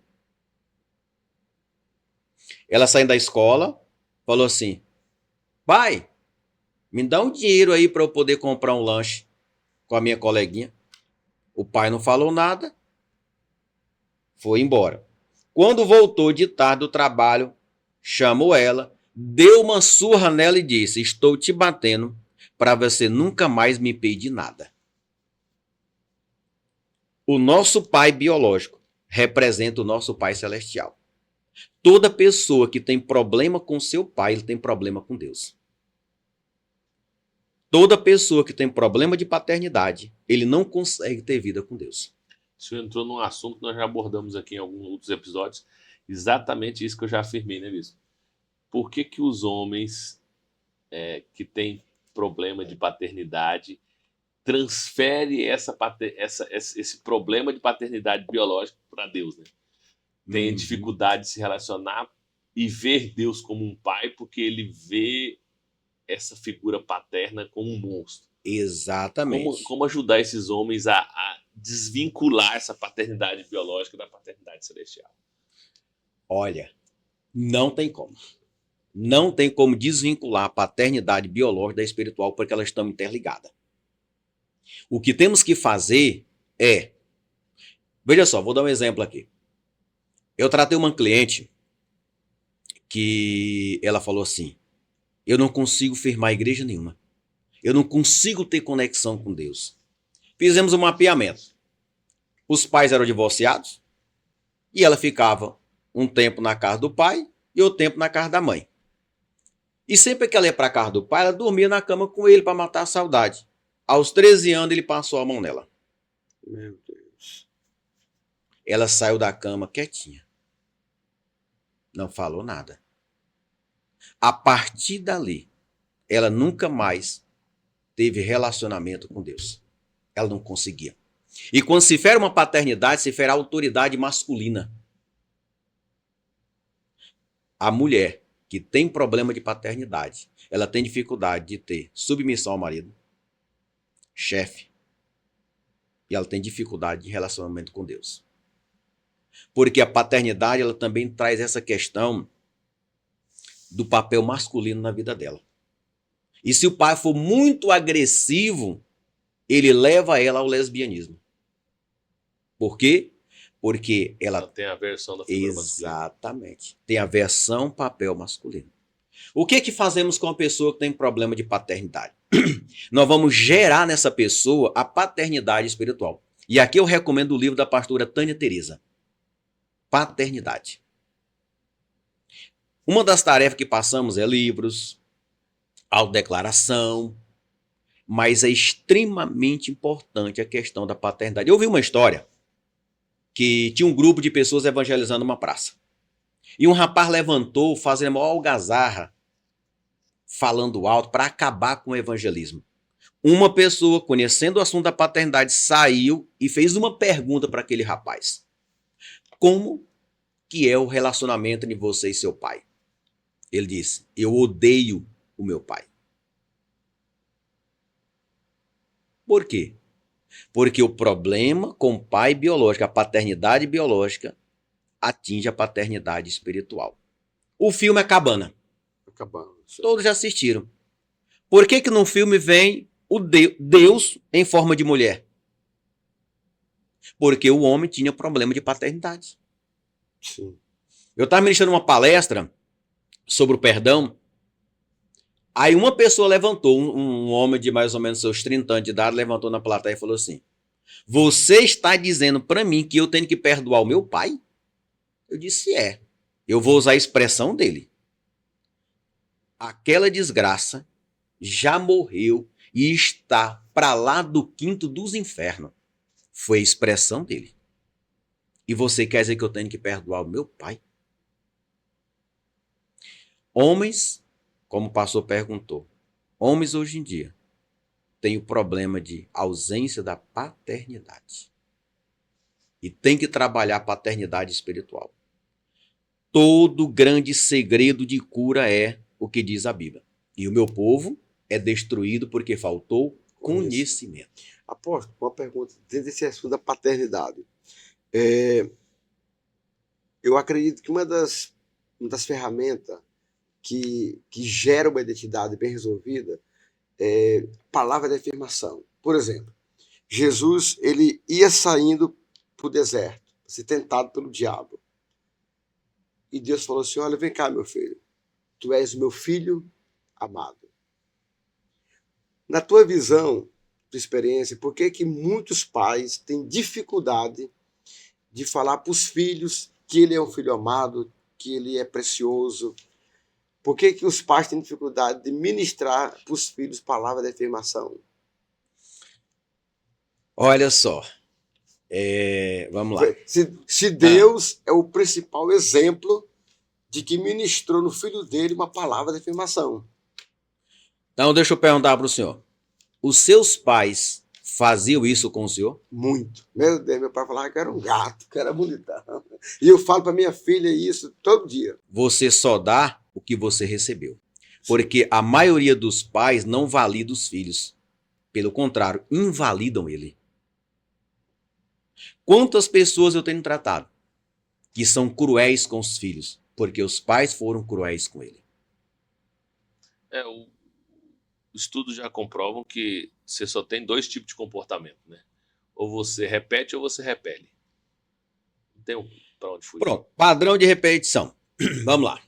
Ela saindo da escola, falou assim: pai, me dá um dinheiro aí para eu poder comprar um lanche com a minha coleguinha. O pai não falou nada, foi embora. Quando voltou de tarde do trabalho, chamou ela, deu uma surra nela e disse: estou te batendo para você nunca mais me pedir nada. O nosso pai biológico representa o nosso pai celestial. Toda pessoa que tem problema com seu pai, ele tem problema com Deus. Toda pessoa que tem problema de paternidade, ele não consegue ter vida com Deus. O senhor entrou num assunto que nós já abordamos aqui em alguns outros episódios. Exatamente isso que eu já afirmei, né, Bispo? Por que que os homens que têm problema de paternidade transferem esse problema de paternidade biológica para Deus, né? Tem dificuldade de se relacionar e ver Deus como um pai, porque ele vê essa figura paterna como um monstro. Exatamente. Como ajudar esses homens a desvincular essa paternidade biológica da paternidade celestial? Olha, não tem como. Não tem como desvincular a paternidade biológica da espiritual, porque elas estão interligadas. O que temos que fazer é... Veja só, vou dar um exemplo aqui. Eu tratei uma cliente que ela falou assim: eu não consigo firmar igreja nenhuma. Eu não consigo ter conexão com Deus. Fizemos um mapeamento. Os pais eram divorciados e ela ficava um tempo na casa do pai e outro tempo na casa da mãe. E sempre que ela ia para a casa do pai, ela dormia na cama com ele para matar a saudade. Aos 13 anos ele passou a mão nela. Meu Deus. Ela saiu da cama quietinha. Não falou nada. A partir dali, ela nunca mais teve relacionamento com Deus. Ela não conseguia. E quando se fere uma paternidade, se fere a autoridade masculina. A mulher que tem problema de paternidade, ela tem dificuldade de ter submissão ao marido, chefe, e ela tem dificuldade de relacionamento com Deus. Porque a paternidade, ela também traz essa questão do papel masculino na vida dela. E se o pai for muito agressivo, ele leva ela ao lesbianismo. Por quê? Porque ela tem a aversão da figura masculina. Exatamente. Tem aversão papel masculino. O que fazemos com uma pessoa que tem problema de paternidade? Nós vamos gerar nessa pessoa a paternidade espiritual. E aqui eu recomendo o livro da pastora Tânia Teresa. Paternidade. Uma das tarefas que passamos é livros, autodeclaração, mas é extremamente importante a questão da paternidade. Eu ouvi uma história que tinha um grupo de pessoas evangelizando uma praça. E um rapaz levantou, fazendo uma algazarra, falando alto, para acabar com o evangelismo. Uma pessoa, conhecendo o assunto da paternidade, saiu e fez uma pergunta para aquele rapaz. Como que é o relacionamento entre você e seu pai? Ele disse: eu odeio o meu pai. Por quê? Porque o problema com o pai biológico, a paternidade biológica, atinge a paternidade espiritual. O filme é Cabana. Todos já assistiram. Por que no filme vem o Deus em forma de mulher? Porque o homem tinha problema de paternidade. Sim. Eu estava ministrando uma palestra sobre o perdão. Aí uma pessoa levantou, um homem de mais ou menos seus 30 anos de idade, levantou na plateia e falou assim: você está dizendo para mim que eu tenho que perdoar o meu pai? Eu disse: é. Eu vou usar a expressão dele. Aquela desgraça já morreu e está para lá do quinto dos infernos. Foi a expressão dele. E você quer dizer que eu tenho que perdoar o meu pai? Homens, como o pastor perguntou, homens hoje em dia têm o problema de ausência da paternidade. E tem que trabalhar a paternidade espiritual. Todo grande segredo de cura é o que diz a Bíblia. E o meu povo é destruído porque faltou conhecimento. Apóstolo, uma pergunta dentro desse assunto da paternidade. Eu acredito que uma das ferramentas que gera uma identidade bem resolvida é palavra de afirmação. Por exemplo, Jesus ele ia saindo para o deserto, ser tentado pelo diabo. E Deus falou assim: olha, vem cá, meu filho, tu és o meu filho amado. Na tua visão, tua experiência, por que muitos pais têm dificuldade de falar para os filhos que ele é um filho amado, que ele é precioso? Por que que os pais têm dificuldade de ministrar para os filhos palavra de afirmação? Olha só. Vamos lá. Se Deus é o principal exemplo de que ministrou no filho dele uma palavra de afirmação. Então, deixa eu perguntar para o senhor. Os seus pais faziam isso com o senhor? Muito. Meu Deus, meu pai falava que era um gato, que era bonitão. E eu falo para minha filha isso todo dia. Você só dá o que você recebeu. Porque a maioria dos pais não valida os filhos. Pelo contrário, invalidam ele. Quantas pessoas eu tenho tratado que são cruéis com os filhos? Porque os pais foram cruéis com ele. Os estudos já comprovam que você só tem 2 tipos de comportamento, né? Ou você repete ou você repele. Não tem pra onde fugir. Pronto, padrão de repetição. Vamos lá.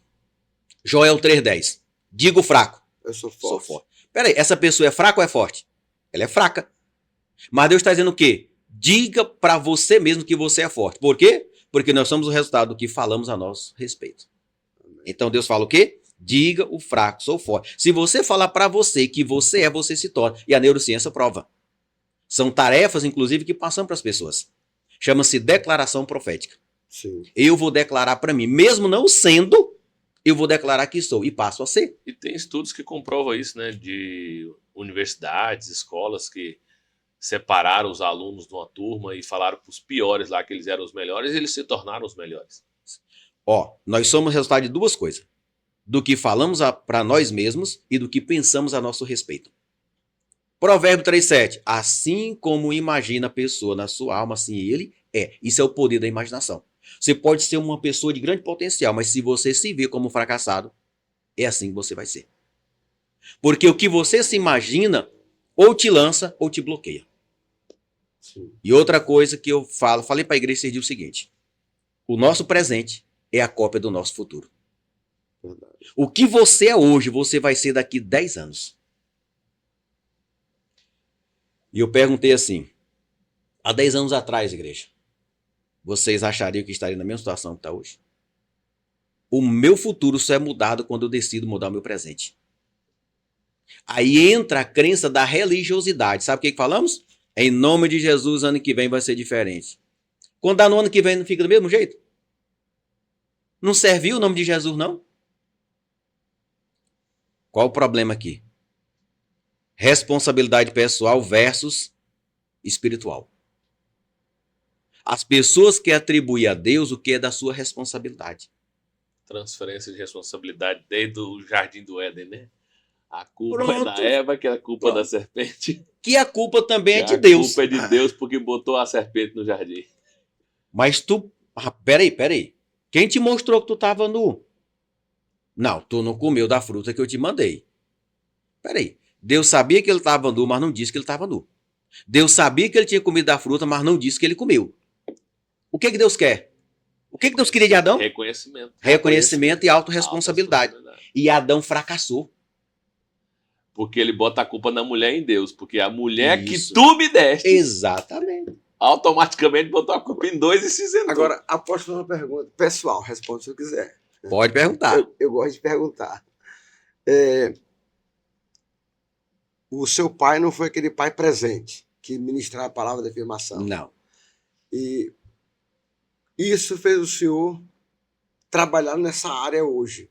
Joel 3,10. Digo fraco. Eu sou forte. Sou forte. Peraí, essa pessoa é fraca ou é forte? Ela é fraca. Mas Deus está dizendo o quê? Diga para você mesmo que você é forte. Por quê? Porque nós somos o resultado do que falamos a nosso respeito. Então Deus fala o quê? Diga o fraco, sou forte. Se você falar para você que você é, você se torna. E a neurociência prova. São tarefas, inclusive, que passam para as pessoas. Chama-se declaração profética. Sim. Eu vou declarar para mim, mesmo não sendo, eu vou declarar que sou e passo a ser. E tem estudos que comprovam isso, né? De universidades, escolas que separaram os alunos de uma turma e falaram para os piores lá que eles eram os melhores e eles se tornaram os melhores. Ó, nós somos resultado de 2 coisas. Do que falamos para nós mesmos e do que pensamos a nosso respeito. Provérbio 3,7. Assim como imagina a pessoa na sua alma, assim ele é. Isso é o poder da imaginação. Você pode ser uma pessoa de grande potencial, mas se você se vê como fracassado, é assim que você vai ser. Porque o que você se imagina, ou te lança, ou te bloqueia. Sim. E outra coisa que eu falei para a igreja esse dia o seguinte. O nosso presente é a cópia do nosso futuro. Verdade. O que você é hoje, você vai ser daqui 10 anos. E eu perguntei assim, há 10 anos atrás, igreja, vocês achariam que estariam na mesma situação que está hoje? O meu futuro só é mudado quando eu decido mudar o meu presente. Aí entra a crença da religiosidade. Sabe o que falamos? Em nome de Jesus, ano que vem vai ser diferente. Quando dá no ano que vem, não fica do mesmo jeito? Não serviu o nome de Jesus, não? Qual o problema aqui? Responsabilidade pessoal versus espiritual. As pessoas que atribuem a Deus o que é da sua responsabilidade. Transferência de responsabilidade desde o Jardim do Éden, né? A culpa Pronto. é da Eva, que é a culpa da serpente. Que a culpa também é Que de Deus. A culpa é de Deus porque botou a serpente no jardim. Mas tu... Peraí. Quem te mostrou que tu estava nu? Não, tu não comeu da fruta que eu te mandei. Peraí. Deus sabia que ele estava nu, mas não disse que ele estava nu. Deus sabia que ele tinha comido da fruta, mas não disse que ele comeu. O que Deus quer? O que Deus queria de Adão? Reconhecimento. Reconhecimento e autorresponsabilidade. E Adão fracassou. Porque ele bota a culpa na mulher e em Deus. Porque a mulher Isso. que tu me deste, Exatamente. automaticamente botou a culpa em 2 e se isentou. Agora, após fazer uma pergunta, pessoal, responde se eu quiser. Pode perguntar. Eu gosto de perguntar. O seu pai não foi aquele pai presente que ministrava a palavra de afirmação. Não. E isso fez o senhor trabalhar nessa área hoje.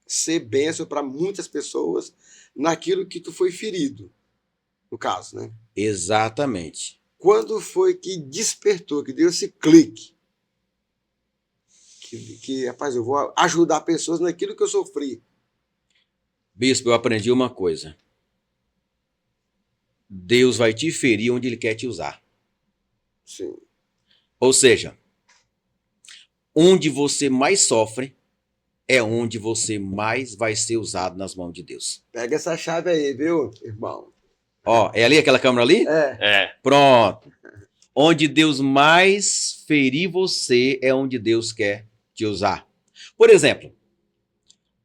Ser bênção para muitas pessoas naquilo que tu foi ferido, no caso, né? Exatamente. Quando foi que despertou, que deu esse clique? Que, rapaz, eu vou ajudar pessoas naquilo que eu sofri. Bispo, eu aprendi uma coisa. Deus vai te ferir onde Ele quer te usar. Sim. Ou seja, onde você mais sofre é onde você mais vai ser usado nas mãos de Deus. Pega essa chave aí, viu, irmão? Ó, é ali aquela câmera ali? É. Pronto. Onde Deus mais ferir você é onde Deus quer te usar. Por exemplo,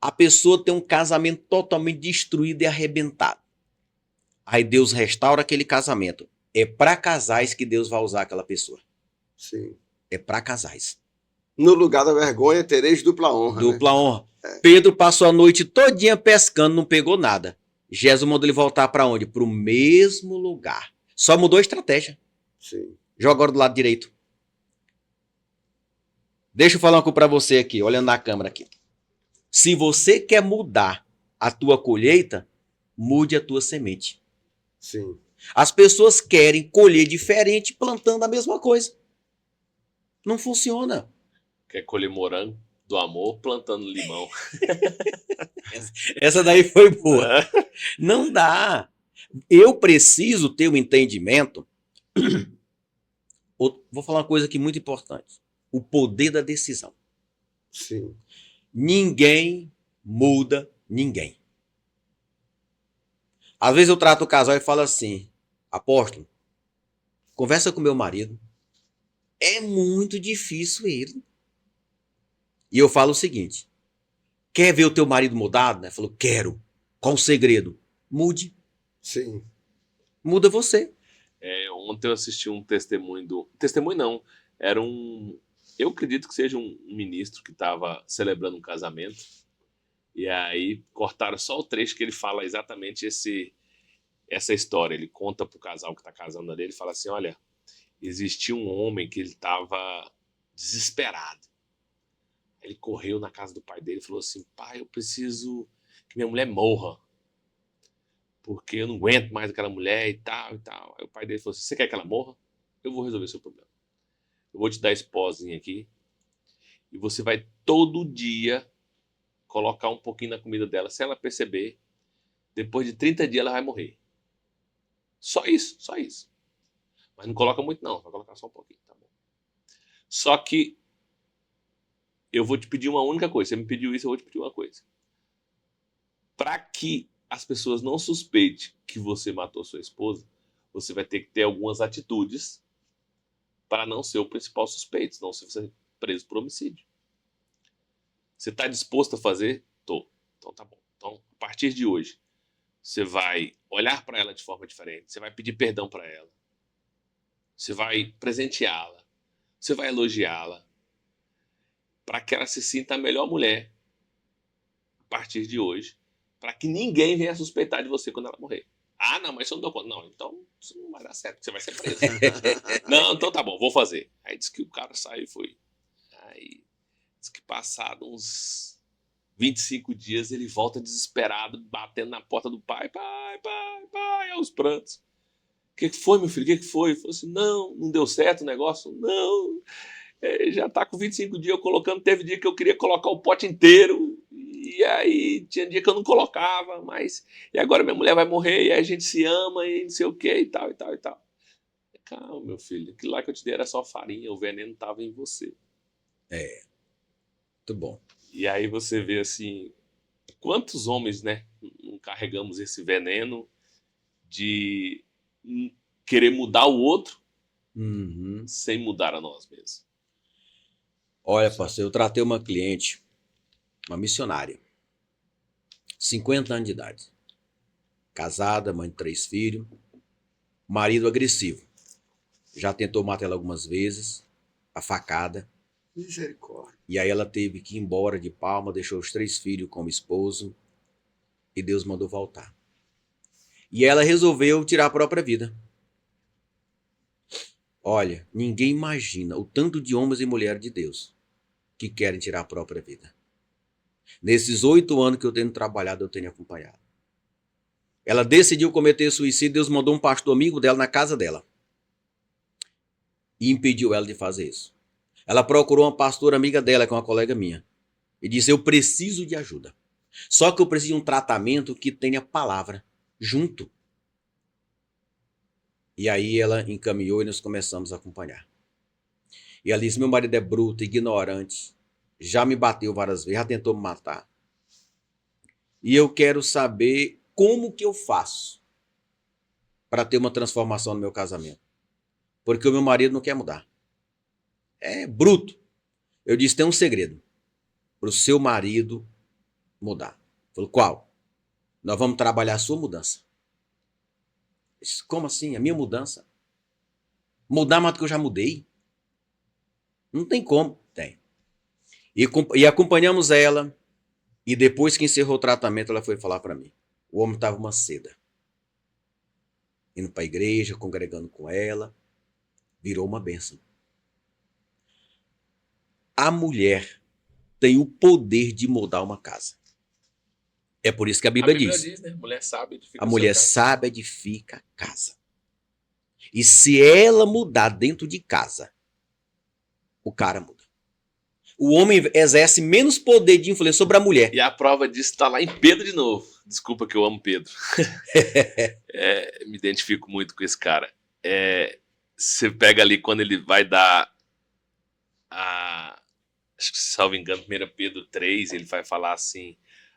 a pessoa tem um casamento totalmente destruído e arrebentado. Aí Deus restaura aquele casamento. É para casais que Deus vai usar aquela pessoa. Sim. É para casais. No lugar da vergonha, tereis dupla honra. Dupla honra. Pedro passou a noite todinha pescando, não pegou nada. Jesus mandou ele voltar para onde? Para o mesmo lugar. Só mudou a estratégia. Sim. Joga agora do lado direito. Deixa eu falar uma coisa para você aqui, olhando na câmera aqui. Se você quer mudar a tua colheita, mude a tua semente. Sim. As pessoas querem colher diferente plantando a mesma coisa. Não funciona. Quer colher morango do amor plantando limão. Essa daí foi boa. Não dá. Eu preciso ter um entendimento. Vou falar uma coisa aqui muito importante. O poder da decisão. Sim. Ninguém muda ninguém. Às vezes eu trato o casal e falo assim, apóstolo, conversa com meu marido. É muito difícil ele. E eu falo o seguinte, quer ver o teu marido mudado? Ele falou, quero. Qual o segredo? Mude. Sim. Muda você. Ontem eu assisti um testemunho do... Testemunho não. Era um... Eu acredito que seja um ministro que estava celebrando um casamento. E aí cortaram só o trecho que ele fala exatamente essa história. Ele conta pro casal que está casando ali. Ele fala assim, olha, existia um homem que ele estava desesperado. Ele correu na casa do pai dele e falou assim, pai, eu preciso que minha mulher morra. Porque eu não aguento mais aquela mulher e tal e tal. Aí o pai dele falou assim, você quer que ela morra? Eu vou resolver seu problema. Eu vou te dar esse pozinho aqui e você vai todo dia colocar um pouquinho na comida dela. Se ela perceber, depois de 30 dias ela vai morrer. Só isso, só isso. Mas não coloca muito não, vai colocar só um pouquinho, tá bom? Só que eu vou te pedir uma única coisa. Você me pediu isso, eu vou te pedir uma coisa. Para que as pessoas não suspeitem que você matou sua esposa, você vai ter que ter algumas atitudes para não ser o principal suspeito, senão você vai ser preso por homicídio. Você está disposto a fazer? Tô. Então tá bom. Então, a partir de hoje, você vai olhar para ela de forma diferente, você vai pedir perdão para ela, você vai presenteá-la, você vai elogiá-la, para que ela se sinta a melhor mulher a partir de hoje, para que ninguém venha suspeitar de você quando ela morrer. Ah, não, mas isso eu não dou conta. Não, então isso não vai dar certo, você vai ser preso. Não, então tá bom, vou fazer. Aí disse que o cara saiu e foi. Aí disse que passado uns 25 dias ele volta desesperado, batendo na porta do pai. Pai, aos prantos. O que foi, meu filho? O que foi? Ele falou assim, não deu certo o negócio? Não, já tá com 25 dias eu colocando, teve dia que eu queria colocar o pote inteiro. E aí tinha dia que eu não colocava, mas... E agora minha mulher vai morrer, e aí a gente se ama, e não sei o que, e tal, e tal, e tal. Calma, meu filho, aquilo lá que eu te dei era só farinha, o veneno tava em você. Muito bom. E aí você vê assim, quantos homens, né, não carregamos esse veneno de querer mudar o outro sem mudar a nós mesmos. Olha, pastor, eu tratei uma cliente, uma missionária, 50 anos de idade, casada, mãe de 3 filhos, marido agressivo. Já tentou matar ela algumas vezes, a facada. Misericórdia. E aí ela teve que ir embora de Palma, deixou os 3 filhos como esposo e Deus mandou voltar. E ela resolveu tirar a própria vida. Olha, ninguém imagina o tanto de homens e mulheres de Deus que querem tirar a própria vida. Nesses 8 anos que eu tenho trabalhado, eu tenho acompanhado. Ela decidiu cometer suicídio, Deus mandou um pastor amigo dela na casa dela e impediu ela de fazer isso. Ela procurou uma pastora amiga dela, que é uma colega minha, e disse, eu preciso de ajuda. Só que eu preciso de um tratamento que tenha palavra junto. E aí ela encaminhou e nós começamos a acompanhar. E ela disse, meu marido é bruto, ignorante, já me bateu várias vezes, já tentou me matar. E eu quero saber como que eu faço para ter uma transformação no meu casamento. Porque o meu marido não quer mudar. É bruto. Eu disse, tem um segredo para o seu marido mudar. Falou, qual? Nós vamos trabalhar a sua mudança. Disse, como assim? A minha mudança? Mudar mais do que eu já mudei? Não tem como. Tem. E acompanhamos ela E depois que encerrou o tratamento, ela foi falar para mim. O homem estava uma seda. Indo para a igreja, congregando com ela. Virou uma bênção. A mulher tem o poder de mudar uma casa. É por isso que a Bíblia diz, né? Mulher sábia edifica a mulher sábia edifica a casa. E se ela mudar dentro de casa, o cara muda. O homem exerce menos poder de influência sobre a mulher. E a prova disso está lá em Pedro de novo. Desculpa que eu amo Pedro. Me identifico muito com esse cara. Você pega ali quando ele vai dar acho que, se salvo engano, 1 Pedro 3, ele vai falar assim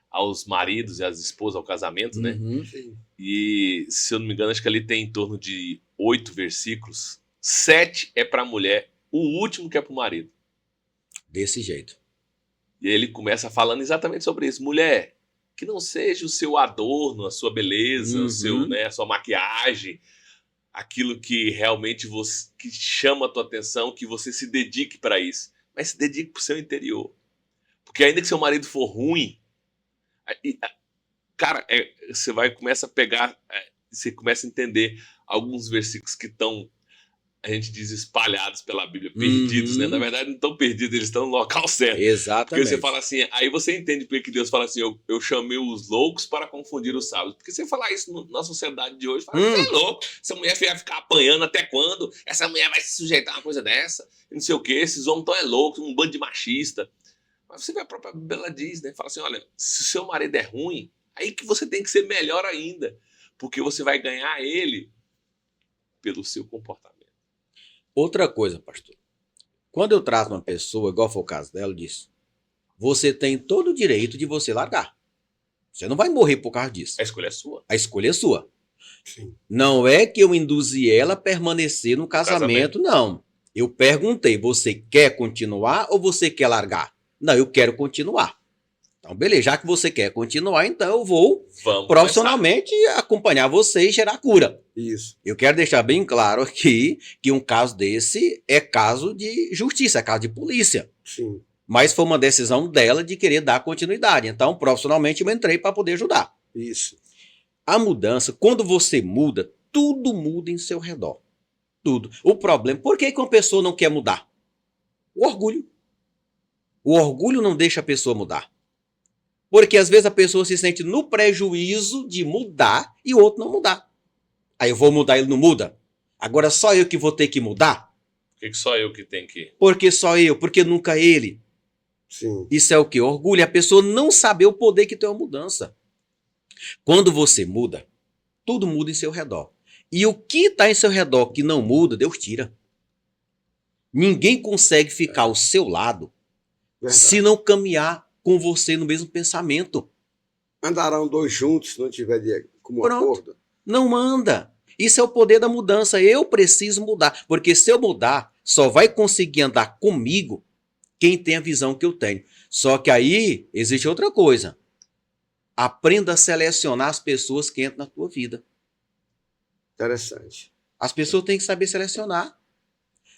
aos maridos e às esposas ao casamento, né? Sim. E, se eu não me engano, acho que ali tem em torno de 8 versículos. 7 é para a mulher, o último que é para o marido. Desse jeito. E ele começa falando exatamente sobre isso. Mulher, que não seja o seu adorno, a sua beleza, o seu, né, a sua maquiagem, aquilo que realmente que chama a tua atenção, que você se dedique para isso. Mas se dedique para o seu interior. Porque ainda que seu marido for ruim, cara, você começa a pegar, você começa a entender alguns versículos que estão, a gente diz, espalhados pela Bíblia, perdidos, né? Na verdade, não estão perdidos, eles estão no local certo. Exatamente. Porque você fala assim, aí você entende porque que Deus fala assim, eu chamei os loucos para confundir os sábios. Porque você falar isso na sociedade de hoje, fala, você é louco, essa mulher vai ficar apanhando até quando? Essa mulher vai se sujeitar a uma coisa dessa? Não sei o quê, esses homens tão loucos, um bando de machista. Mas você vê, a própria Bíblia, ela diz, né? Fala assim, olha, se o seu marido é ruim, aí que você tem que ser melhor ainda. Porque você vai ganhar ele pelo seu comportamento. Outra coisa, pastor. Quando eu trato uma pessoa, igual foi o caso dela, eu disse, você tem todo o direito de você largar. Você não vai morrer por causa disso. A escolha é sua. A escolha é sua. Sim. Não é que eu induzi ela a permanecer no casamento, não. Eu perguntei, você quer continuar ou você quer largar? Não, eu quero continuar. Então, beleza, já que você quer continuar, então eu vou profissionalmente acompanhar você e gerar cura. Isso. Eu quero deixar bem claro aqui que um caso desse é caso de justiça, é caso de polícia. Sim. Mas foi uma decisão dela de querer dar continuidade. Então, profissionalmente, eu entrei para poder ajudar. Isso. A mudança, quando você muda, tudo muda em seu redor. Tudo. O problema, por que uma pessoa não quer mudar? O orgulho. O orgulho não deixa a pessoa mudar. Porque às vezes a pessoa se sente no prejuízo de mudar e o outro não mudar. Aí eu vou mudar, ele não muda. Agora só eu que vou ter que mudar? Por que só eu que tenho que? Porque só eu, porque nunca ele. Sim. Isso é o que? Orgulho. É a pessoa não saber o poder que tem uma mudança. Quando você muda, tudo muda em seu redor. E o que está em seu redor que não muda, Deus tira. Ninguém consegue ficar ao seu lado se não caminhar com você no mesmo pensamento. Andarão dois juntos se não tiver como acordo? Não anda. Isso é o poder da mudança. Eu preciso mudar. Porque se eu mudar, só vai conseguir andar comigo quem tem a visão que eu tenho. Só que aí existe outra coisa. Aprenda a selecionar as pessoas que entram na tua vida. Interessante. As pessoas têm que saber selecionar.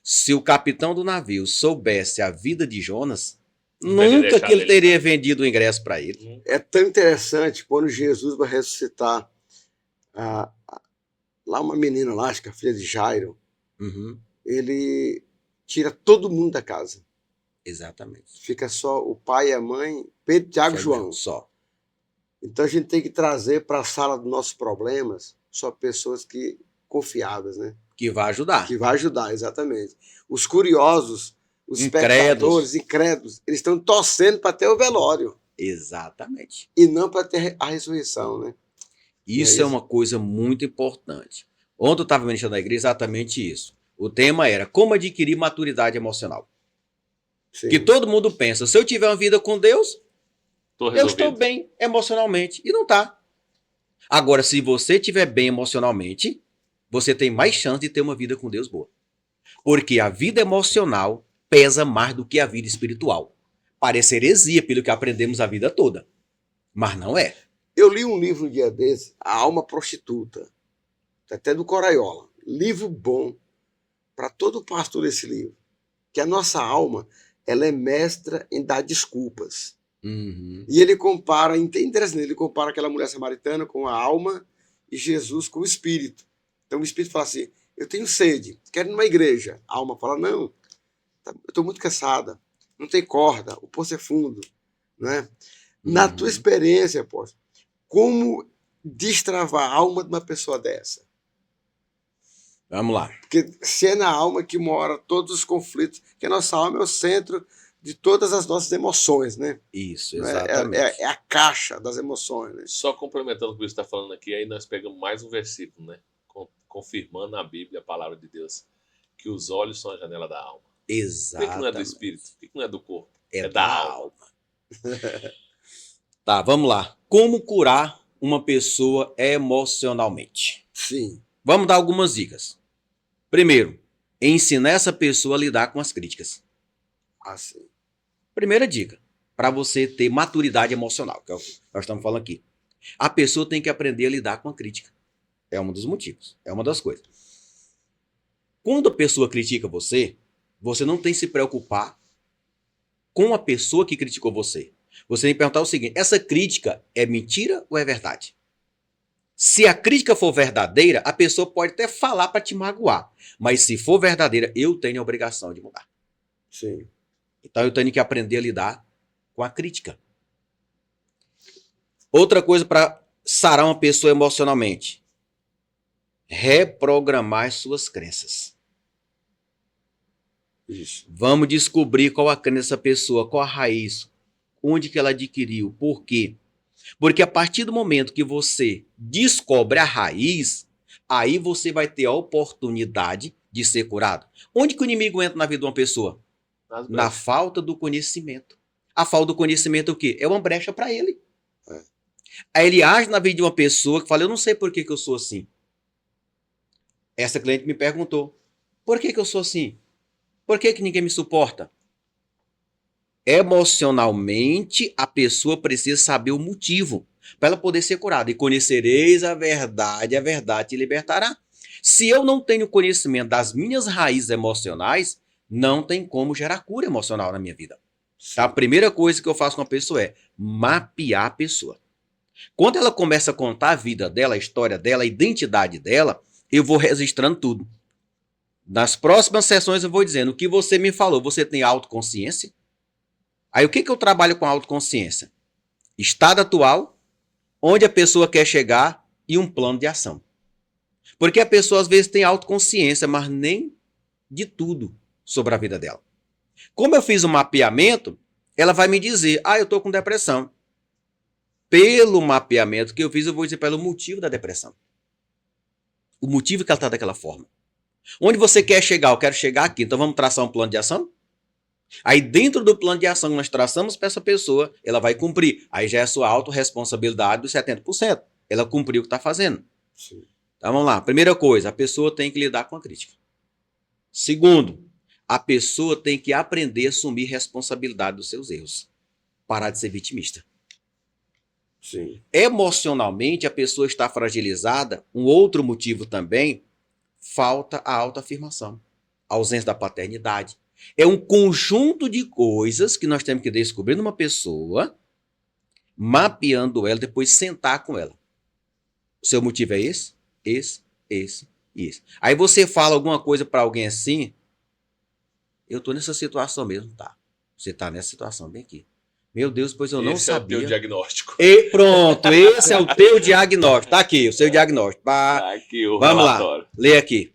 Se o capitão do navio soubesse a vida de Jonas, nunca que ele teria vendido o ingresso para ele. É tão interessante quando Jesus vai ressuscitar lá uma menina lá, acho que a filha de Jairo, ele tira todo mundo da casa. Exatamente. Fica só o pai e a mãe, Pedro, Tiago e João. Só. Então a gente tem que trazer para a sala dos nossos problemas só pessoas confiáveis, né? Que vai ajudar. Que vai ajudar, exatamente. Os curiosos, os espectadores, incrédulos, eles estão torcendo para ter o velório. Exatamente. E não para ter a ressurreição, né? Isso é uma coisa muito importante. Ontem eu estava mexendo na igreja exatamente isso. O tema era como adquirir maturidade emocional. Sim. Que todo mundo pensa, se eu tiver uma vida com Deus, eu estou bem emocionalmente. E não está. Agora, se você estiver bem emocionalmente, você tem mais chance de ter uma vida com Deus boa. Porque a vida emocional pesa mais do que a vida espiritual. Parece heresia pelo que aprendemos a vida toda. Mas não é. Eu li um livro um dia desse, A Alma Prostituta, até do Coraiola. Livro bom para todo pastor esse livro. Que a nossa alma, ela é mestra em dar desculpas. Uhum. E ele compara, interessante, ele compara aquela mulher samaritana com a alma e Jesus com o espírito. Então o espírito fala assim, eu tenho sede, quero ir numa igreja. A alma fala, não, eu estou muito cansada, não tem corda, o poço é fundo. Não é? Na tua experiência, apóstolo, como destravar a alma de uma pessoa dessa? Vamos lá. Porque se é na alma que mora todos os conflitos, que a nossa alma é o centro de todas as nossas emoções, né? Isso, Não exatamente. É a caixa das emoções, né? Só complementando o que você está falando aqui, aí nós pegamos mais um versículo, né? Confirmando na Bíblia, a palavra de Deus, que os olhos são a janela da alma. Por Exatamente. que não é do espírito? Por que não é do corpo? É da da alma. Tá, vamos lá. Como curar uma pessoa emocionalmente? Sim. Vamos dar algumas dicas. Primeiro, ensinar essa pessoa a lidar com as críticas. Assim. Primeira dica, para você ter maturidade emocional, que é o que nós estamos falando aqui. A pessoa tem que aprender a lidar com a crítica. É um dos motivos, é uma das coisas. Quando a pessoa critica você, você não tem que se preocupar com a pessoa que criticou você. Você tem que perguntar o seguinte, essa crítica é mentira ou é verdade? Se a crítica for verdadeira, a pessoa pode até falar para te magoar. Mas se for verdadeira, eu tenho a obrigação de mudar. Sim. Então eu tenho que aprender a lidar com a crítica. Outra coisa para sarar uma pessoa emocionalmente. Reprogramar as suas crenças. Isso. Vamos descobrir qual a crença dessa pessoa, qual a raiz, onde que ela adquiriu, por quê. Porque a partir do momento que você descobre a raiz, aí você vai ter a oportunidade de ser curado. Onde que o inimigo entra na vida de uma pessoa? Na falta do conhecimento. A falta do conhecimento é o quê? É uma brecha para ele. É. Aí ele age na vida de uma pessoa que fala, eu não sei por que eu sou assim. Essa cliente me perguntou, por que eu sou assim? Por que ninguém me suporta? Emocionalmente, a pessoa precisa saber o motivo para ela poder ser curada. E conhecereis a verdade te libertará. Se eu não tenho conhecimento das minhas raízes emocionais, não tem como gerar cura emocional na minha vida. Tá? A primeira coisa que eu faço com a pessoa é mapear a pessoa. Quando ela começa a contar a vida dela, a história dela, a identidade dela, eu vou registrando tudo. Nas próximas sessões eu vou dizendo o que você me falou. Você tem autoconsciência? Aí o que eu trabalho com autoconsciência? Estado atual, onde a pessoa quer chegar e um plano de ação. Porque a pessoa às vezes tem autoconsciência, mas nem de tudo sobre a vida dela. Como eu fiz um mapeamento, ela vai me dizer, eu estou com depressão. Pelo mapeamento que eu fiz, eu vou dizer para ela o motivo da depressão. O motivo que ela está daquela forma. Onde você quer chegar? Eu quero chegar aqui. Então vamos traçar um plano de ação? Aí dentro do plano de ação que nós traçamos para essa pessoa, ela vai cumprir. Aí já é a sua autorresponsabilidade dos 70%. Ela cumpriu o que está fazendo. Sim. Então vamos lá. Primeira coisa, a pessoa tem que lidar com a crítica. Segundo, a pessoa tem que aprender a assumir responsabilidade dos seus erros. Parar de ser vitimista. Sim. Emocionalmente, a pessoa está fragilizada. Um outro motivo também, falta a autoafirmação. A ausência da paternidade. É um conjunto de coisas que nós temos que descobrir numa pessoa, mapeando ela, depois sentar com ela. O seu motivo é esse, esse, esse e esse. Aí você fala alguma coisa para alguém assim, eu tô nessa situação mesmo, tá? Você tá nessa situação bem aqui. Meu Deus, pois eu não sabia. Esse é o teu diagnóstico. E pronto, esse é o teu diagnóstico. Tá aqui, o seu diagnóstico. Tá aqui o Vamos relatório. lá, lê aqui.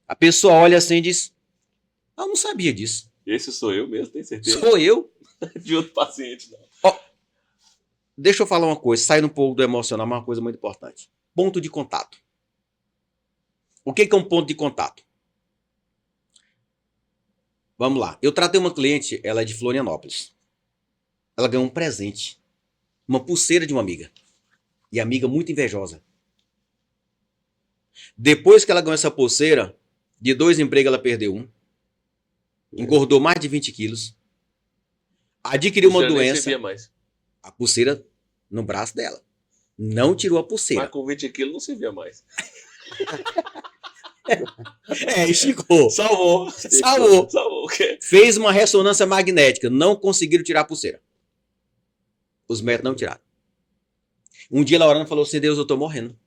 A pessoa olha assim e diz, eu não sabia disso. Esse sou eu mesmo, tem certeza? Sou eu? De outro paciente, não. Deixa eu falar uma coisa, saindo um pouco do emocional, mas uma coisa muito importante. Ponto de contato. O que é um ponto de contato? Vamos lá. Eu tratei uma cliente, ela é de Florianópolis. Ela ganhou um presente. Uma pulseira de uma amiga. E a amiga muito invejosa. Depois que ela ganhou essa pulseira, de 2 empregos ela perdeu 1. Engordou mais de 20 quilos. Adquiriu uma doença. Nem servia mais. A pulseira no braço dela. Não tirou a pulseira. Mas com 20 quilos não servia mais. Esticou. Salvou. Salvou. Salvou. O quê? Fez uma ressonância magnética. Não conseguiram tirar a pulseira. Os médicos não tiraram. Um dia ela orando falou assim, Deus, eu tô morrendo.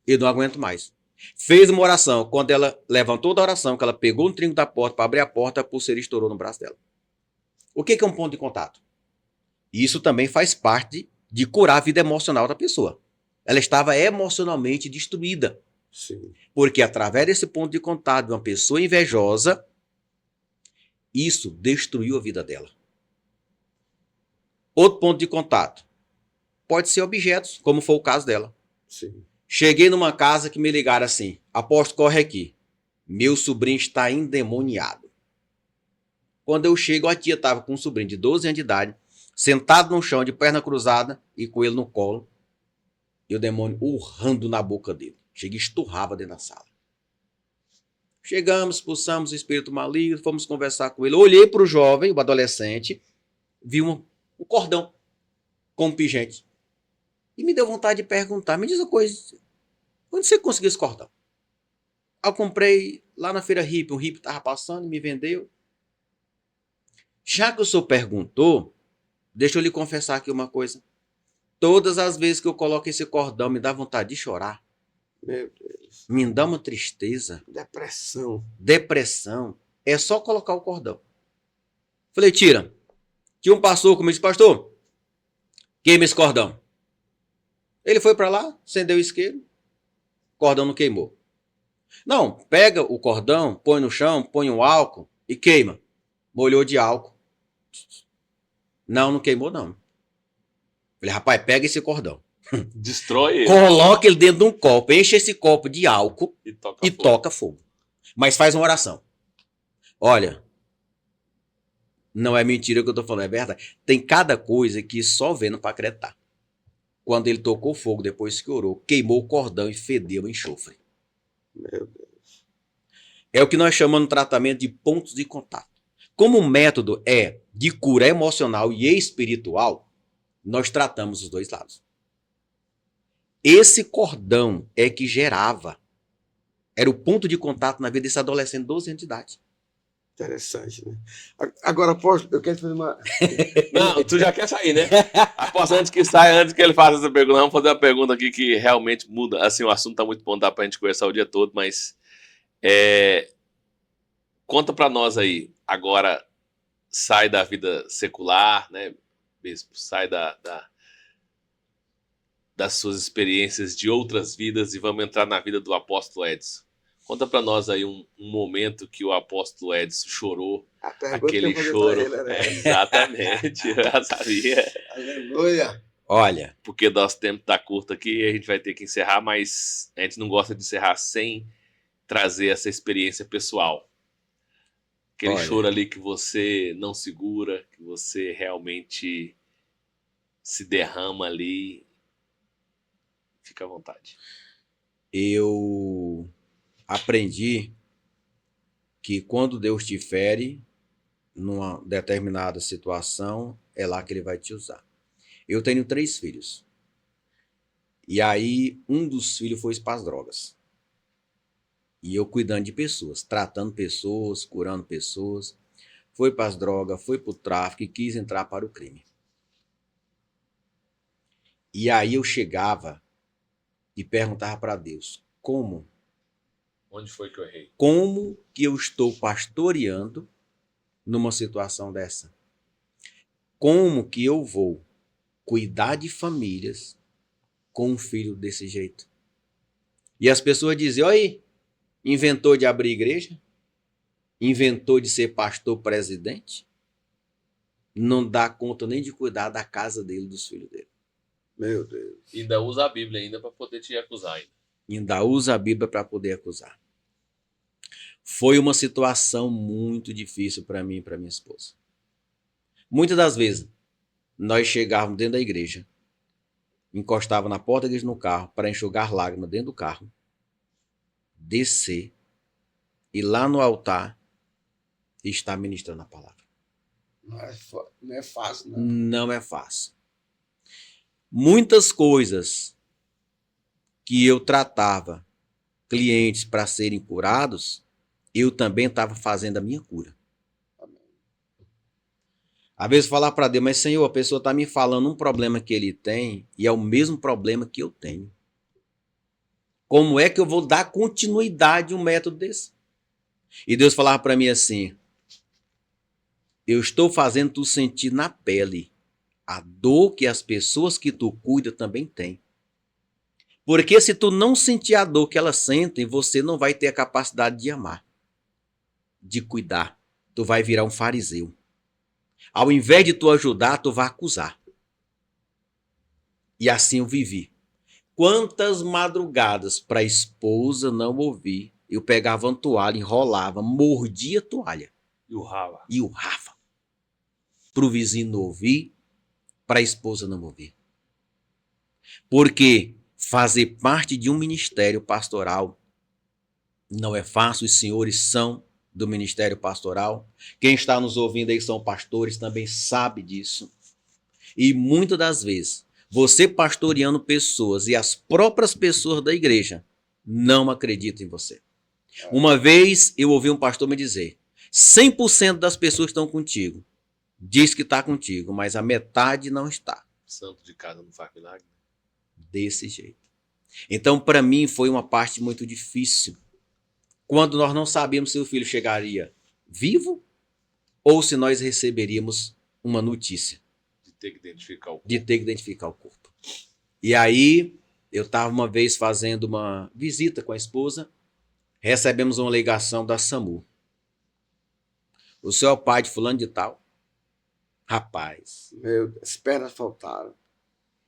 Eu não aguento mais. Fez uma oração. Quando ela levantou da oração, que ela pegou um trinco da porta para abrir a porta, a pulseira estourou no braço dela. O que é um ponto de contato? Isso também faz parte de curar a vida emocional da pessoa. Ela estava emocionalmente destruída. Sim. Porque através desse ponto de contato de uma pessoa invejosa, isso destruiu a vida dela. Outro ponto de contato. Pode ser objetos, como foi o caso dela. Sim. Cheguei numa casa que me ligaram assim, apóstolo, corre aqui. Meu sobrinho está endemoniado. Quando eu chego, a tia estava com um sobrinho de 12 anos de idade, sentado no chão, de perna cruzada e com ele no colo. E o demônio urrando na boca dele. Chega e esturrava dentro da sala. Chegamos, expulsamos o espírito maligno, fomos conversar com ele. Olhei para o jovem, o adolescente, vi um cordão com um pingente. E me deu vontade de perguntar, me diz uma coisa, onde você conseguiu esse cordão? Eu comprei lá na feira hippie, um hippie estava passando e me vendeu. Já que o senhor perguntou, deixa eu lhe confessar aqui uma coisa. Todas as vezes que eu coloco esse cordão, me dá vontade de chorar. Meu Deus. Me dá uma tristeza. Depressão. Depressão. É só colocar o cordão. Falei, tira. Tinha um pastor comigo, disse, pastor, queima esse cordão. Ele foi para lá, acendeu o isqueiro, o cordão não queimou. Não, pega o cordão, põe no chão, põe um álcool e queima. Molhou de álcool. Não queimou não. Falei, rapaz, pega esse cordão. Destrói ele. Coloca ele dentro de um copo, enche esse copo de álcool E toca fogo. Mas faz uma oração. Olha, não é mentira o que eu tô falando, é verdade. Tem cada coisa que só vendo para acreditar. Quando ele tocou fogo, depois que orou, queimou o cordão e fedeu o enxofre. Meu Deus. É o que nós chamamos no tratamento de pontos de contato. Como o método é de cura emocional e espiritual, nós tratamos os dois lados. Esse cordão é que gerava, era o ponto de contato na vida desse adolescente de 12 anos de idade. Interessante, né? Agora, apóstolo, eu quero fazer uma... Não, tu já quer sair, né? Após antes que saia, antes que ele faça essa pergunta, vamos fazer uma pergunta aqui que realmente muda. Assim, o assunto tá muito bom, dá pra gente conversar o dia todo, mas conta pra nós aí, agora sai da vida secular, né, bispo? Sai das suas experiências de outras vidas e vamos entrar na vida do apóstolo Edson. Conta pra nós aí um momento que o apóstolo Edson chorou. A pergunta Aquele que eu choro. vou fazer pra ele, né? Exatamente, eu já sabia. Aleluia. Olha, Porque nosso tempo tá curto aqui e a gente vai ter que encerrar, mas a gente não gosta de encerrar sem trazer essa experiência pessoal. Aquele Olha. choro ali que você não segura, que você realmente se derrama ali. Fica à vontade. eu aprendi que quando Deus te fere numa determinada situação, é lá que ele vai te usar. Eu tenho 3 filhos. E aí, um dos filhos foi para as drogas. E eu cuidando de pessoas, tratando pessoas, curando pessoas. Foi para as drogas, foi para o tráfico e quis entrar para o crime. E aí eu chegava e perguntava para Deus, como Onde foi que eu errei? Como que eu estou pastoreando numa situação dessa? Como que eu vou cuidar de famílias com um filho desse jeito? E as pessoas dizem, olha aí, inventou de abrir igreja? Inventou de ser pastor presidente? Não dá conta nem de cuidar da casa dele, dos filhos dele. Meu Deus. Ainda usa a Bíblia ainda para poder te acusar ainda. Ainda usa a Bíblia para poder acusar. Foi uma situação muito difícil para mim e para minha esposa. Muitas das vezes, nós chegávamos dentro da igreja, encostava na porta da igreja no carro para enxugar lágrimas dentro do carro, descer, ir lá no altar e estar ministrando a palavra. Não é fácil, não. Não é fácil. Muitas coisas que eu tratava clientes para serem curados, eu também estava fazendo a minha cura. Às vezes falar para Deus, mas Senhor, a pessoa está me falando um problema que ele tem e é o mesmo problema que eu tenho. Como é que eu vou dar continuidade a um método desse? E Deus falava para mim assim, eu estou fazendo tu sentir na pele a dor que as pessoas que tu cuida também têm. Porque se tu não sentir a dor que elas sentem, você não vai ter a capacidade de amar, de cuidar. Tu vai virar um fariseu. Ao invés de tu ajudar, tu vai acusar. E assim eu vivi. Quantas madrugadas para a esposa não ouvir, eu pegava uma toalha, enrolava, mordia a toalha. E o Rava. E urrava. Para o vizinho não ouvir, para a esposa não ouvir. Porque fazer parte de um ministério pastoral não é fácil, os senhores são do ministério pastoral. Quem está nos ouvindo aí são pastores, também sabe disso. E muitas das vezes, você pastoreando pessoas e as próprias pessoas da igreja não acreditam em você. Uma vez eu ouvi um pastor me dizer, 100% das pessoas estão contigo. Diz que está contigo, mas a metade não está. Santo de casa não faz milagre. Desse jeito. Então, para mim, foi uma parte muito difícil. Quando nós não sabíamos se o filho chegaria vivo ou se nós receberíamos uma notícia. De ter que identificar o corpo. De ter que identificar o corpo. E aí, eu estava uma vez fazendo uma visita com a esposa, recebemos uma ligação da SAMU. O senhor é o pai de fulano de tal? Rapaz. Meu Deus, as pernas faltaram.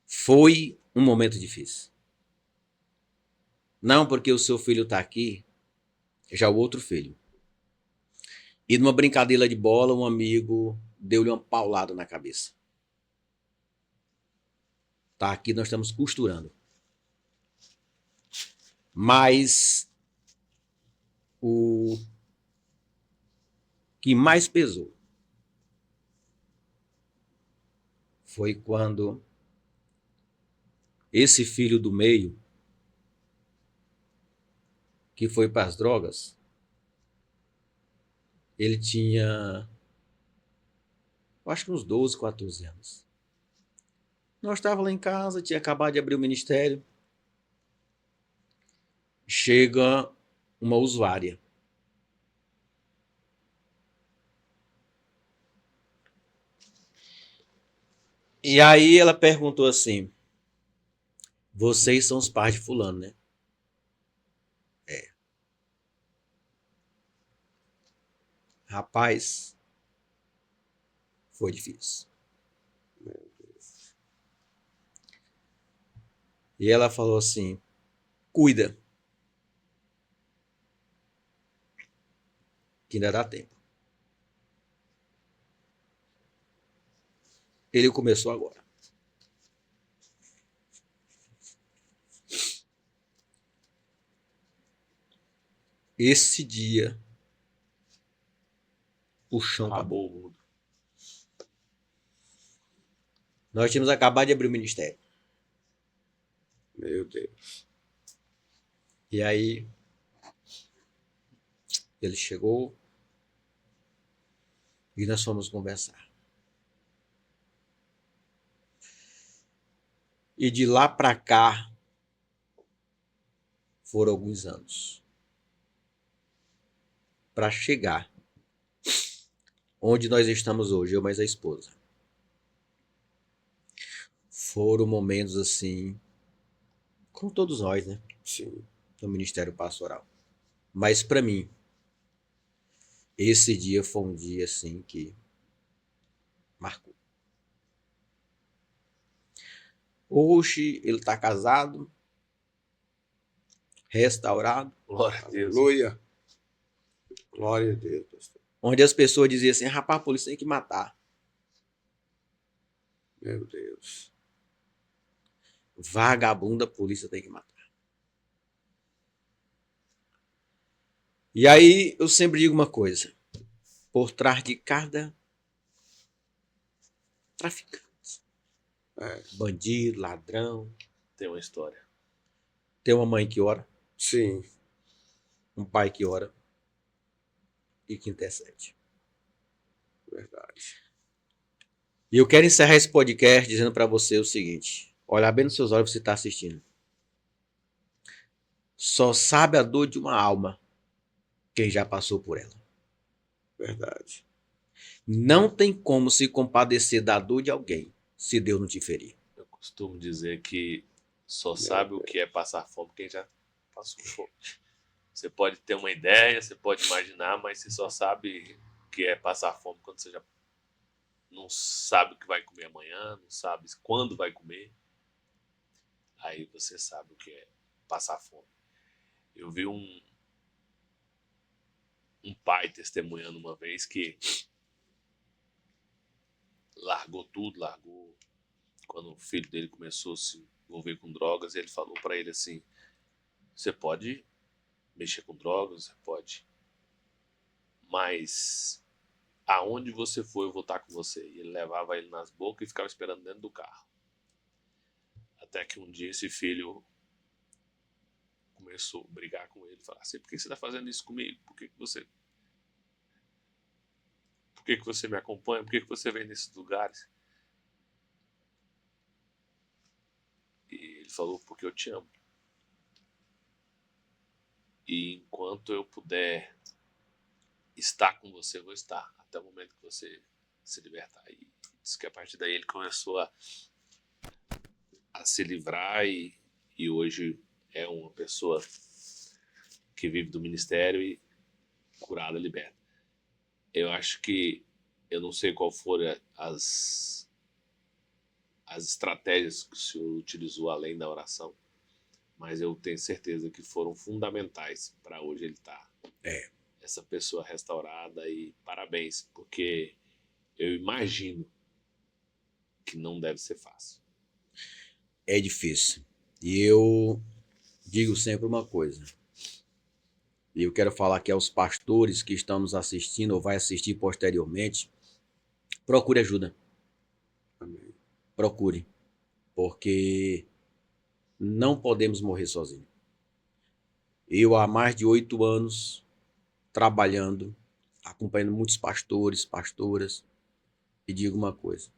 Foi um momento difícil. Não porque o seu filho está aqui, já o outro filho. E numa brincadeira de bola, um amigo deu-lhe uma paulada na cabeça. Tá, aqui nós estamos costurando. Mas o que mais pesou foi quando esse filho do meio, que foi para as drogas, ele tinha, eu acho que uns 12, 14 anos. Nós estávamos lá em casa, tinha acabado de abrir o ministério. Chega uma usuária. E aí ela perguntou assim, vocês são os pais de fulano, né? É. Rapaz, foi difícil. E ela falou assim, cuida, que ainda dá tempo. Ele começou agora. Esse dia, o chão acabou. Acabou o mundo. Nós tínhamos acabado de abrir o ministério. Meu Deus. E aí, ele chegou e nós fomos conversar. E de lá para cá, foram alguns anos. Para chegar onde nós estamos hoje, eu mais a esposa. Foram momentos assim, como todos nós, né? Sim. No Ministério Pastoral. Mas para mim, esse dia foi um dia assim que marcou. Hoje ele está casado, restaurado, Glória a Deus. Aleluia. Glória a Deus, pastor. onde as pessoas diziam assim, rapaz, a polícia tem que matar. Meu Deus. Vagabundo, a polícia tem que matar. E aí eu sempre digo uma coisa, por trás de cada traficante, bandido, ladrão, Tem uma história. tem uma mãe que ora, Sim. um pai que ora e que intercede. Verdade. E eu quero encerrar esse podcast dizendo para você o seguinte. Olhar bem nos seus olhos, você está assistindo. Só sabe a dor de uma alma quem já passou por ela. Verdade. Não tem como se compadecer da dor de alguém se Deus não te ferir. Eu costumo dizer que só sabe o que é passar fome quem já passou fome. Você pode ter uma ideia, você pode imaginar, mas você só sabe o que é passar fome quando você já não sabe o que vai comer amanhã, não sabe quando vai comer. Aí você sabe o que é passar fome. Eu vi um pai testemunhando uma vez que largou tudo, quando o filho dele começou a se envolver com drogas, ele falou para ele assim: você pode mexer com drogas, você pode, mas aonde você for eu vou estar com você. E ele levava ele nas bocas e ficava esperando dentro do carro. Até que um dia esse filho começou a brigar com ele, falar assim: por que você está fazendo isso comigo? Por que você me acompanha? Por que você vem nesses lugares? E ele falou: porque eu te amo. E enquanto eu puder estar com você, eu vou estar. Até o momento que você se libertar. E diz que a partir daí ele começou a se livrar e hoje é uma pessoa que vive do ministério e curada, liberta. Eu acho que, eu não sei qual foram as estratégias que o senhor utilizou além da oração, mas eu tenho certeza que foram fundamentais para hoje ele estar essa pessoa restaurada. E parabéns, porque eu imagino que não deve ser fácil. É difícil. E eu digo sempre uma coisa. E eu quero falar aqui aos pastores que estão nos assistindo ou vai assistir posteriormente. Procure ajuda. Amém. Procure. Porque não podemos morrer sozinhos. Eu há mais de 8 anos trabalhando, acompanhando muitos pastores, pastoras, e digo uma coisa: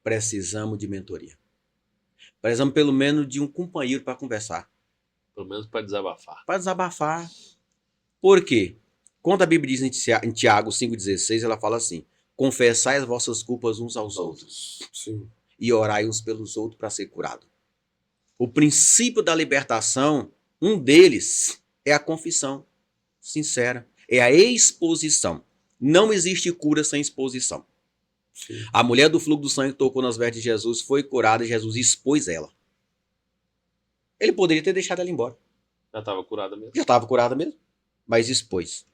precisamos de mentoria. Precisamos pelo menos de um companheiro para conversar. Pelo menos para desabafar. Para desabafar. Por quê? Quando a Bíblia diz em Tiago 5,16, ela fala assim: confessai as vossas culpas uns aos outros. Sim. E orai uns pelos outros para ser curado. O princípio da libertação, um deles é a confissão sincera. É a exposição. Não existe cura sem exposição. Sim. A mulher do fluxo do sangue tocou nas vestes de Jesus, foi curada e Jesus expôs ela. Ele poderia ter deixado ela embora. Já estava curada mesmo? Já estava curada mesmo, mas expôs.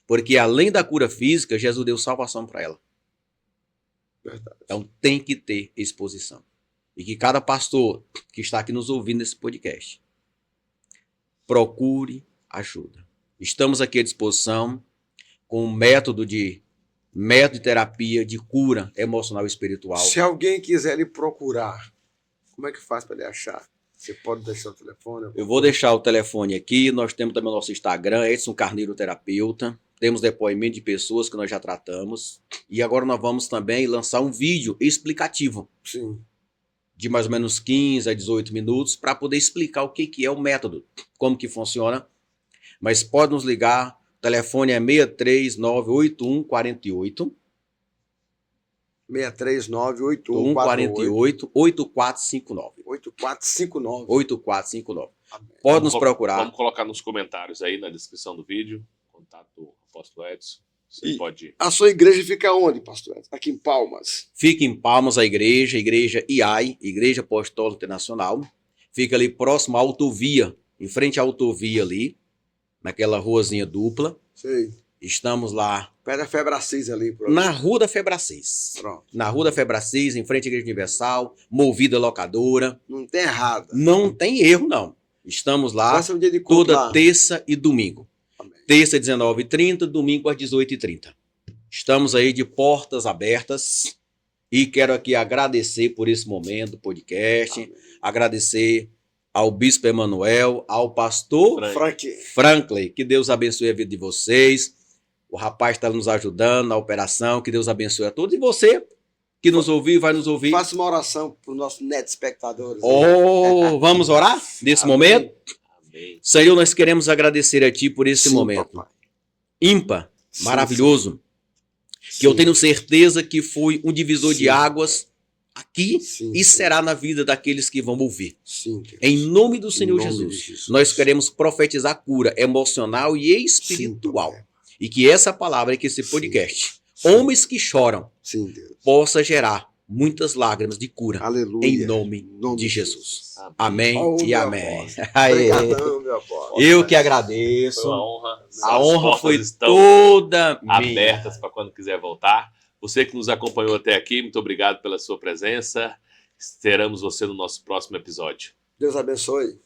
Porque além da cura física, Jesus deu salvação para ela. Verdade. Então tem que ter exposição. E que cada pastor que está aqui nos ouvindo nesse podcast procure ajuda. Estamos aqui à disposição com um método de terapia de cura emocional e espiritual. Se alguém quiser lhe procurar, como é que faz para ele achar? Você pode deixar o telefone? Eu vou deixar o telefone aqui. Nós temos também o nosso Instagram, Edson Carneiro Terapeuta. Temos depoimento de pessoas que nós já tratamos. E agora nós vamos também lançar um vídeo explicativo. Sim. De mais ou menos 15 a 18 minutos para poder explicar o que é o método, como que funciona. Mas pode nos ligar. O telefone é 6398148 6398148 8459. 8459. Pode nos procurar. Vamos colocar nos comentários aí na descrição do vídeo. Contato do apóstolo Edson. Você pode. A sua igreja fica onde, pastor Edson? Aqui em Palmas. Fica em Palmas a igreja IAI, Igreja Apostólica Internacional. Fica ali próximo à autovia, em frente à autovia ali, naquela ruazinha dupla. Sei. Estamos lá. Perto da Febracis ali. Na Rua da Febracis. Pronto. Na Rua da Febracis, em frente à Igreja Universal, Movida Locadora. Não tem errado. Não tem erro, não. Estamos lá Vai ser um dia de culto toda lá. terça e domingo. Amém. Terça às 19h30, domingo às 18h30. Estamos aí de portas abertas e quero aqui agradecer por esse momento do podcast, Amém. agradecer ao Bispo Emanuel, ao pastor Franklin, que Deus abençoe a vida de vocês. O rapaz está nos ajudando na operação, que Deus abençoe a todos. E você que nos ouviu, vai nos ouvir. Faça uma oração para os nossos netos espectadores. Vamos orar nesse Amém. momento? Amém. Senhor, nós queremos agradecer a Ti por esse Sim, momento. papai. Ímpar, Sim, maravilhoso. sim. Que eu tenho certeza que foi um divisor de Sim. águas aqui Sim, e sim. será na vida daqueles que vão ouvir. Sim, Deus. Em nome do Em Senhor nome de Jesus, Jesus. nós queremos profetizar cura emocional e espiritual. E que essa palavra, que esse podcast, homens que choram, Sim, Deus. possa gerar muitas lágrimas de cura. Aleluia. Em nome de Jesus. Amém Amém. Oh, e meu amém. apóstolo. Aê. Obrigadão, meu apóstolo. Eu que Foi agradeço. uma honra. A As honra portas foi estão toda minha. abertas para quando quiser voltar. Você que nos acompanhou até aqui, muito obrigado pela sua presença. Esperamos você no nosso próximo episódio. Deus abençoe.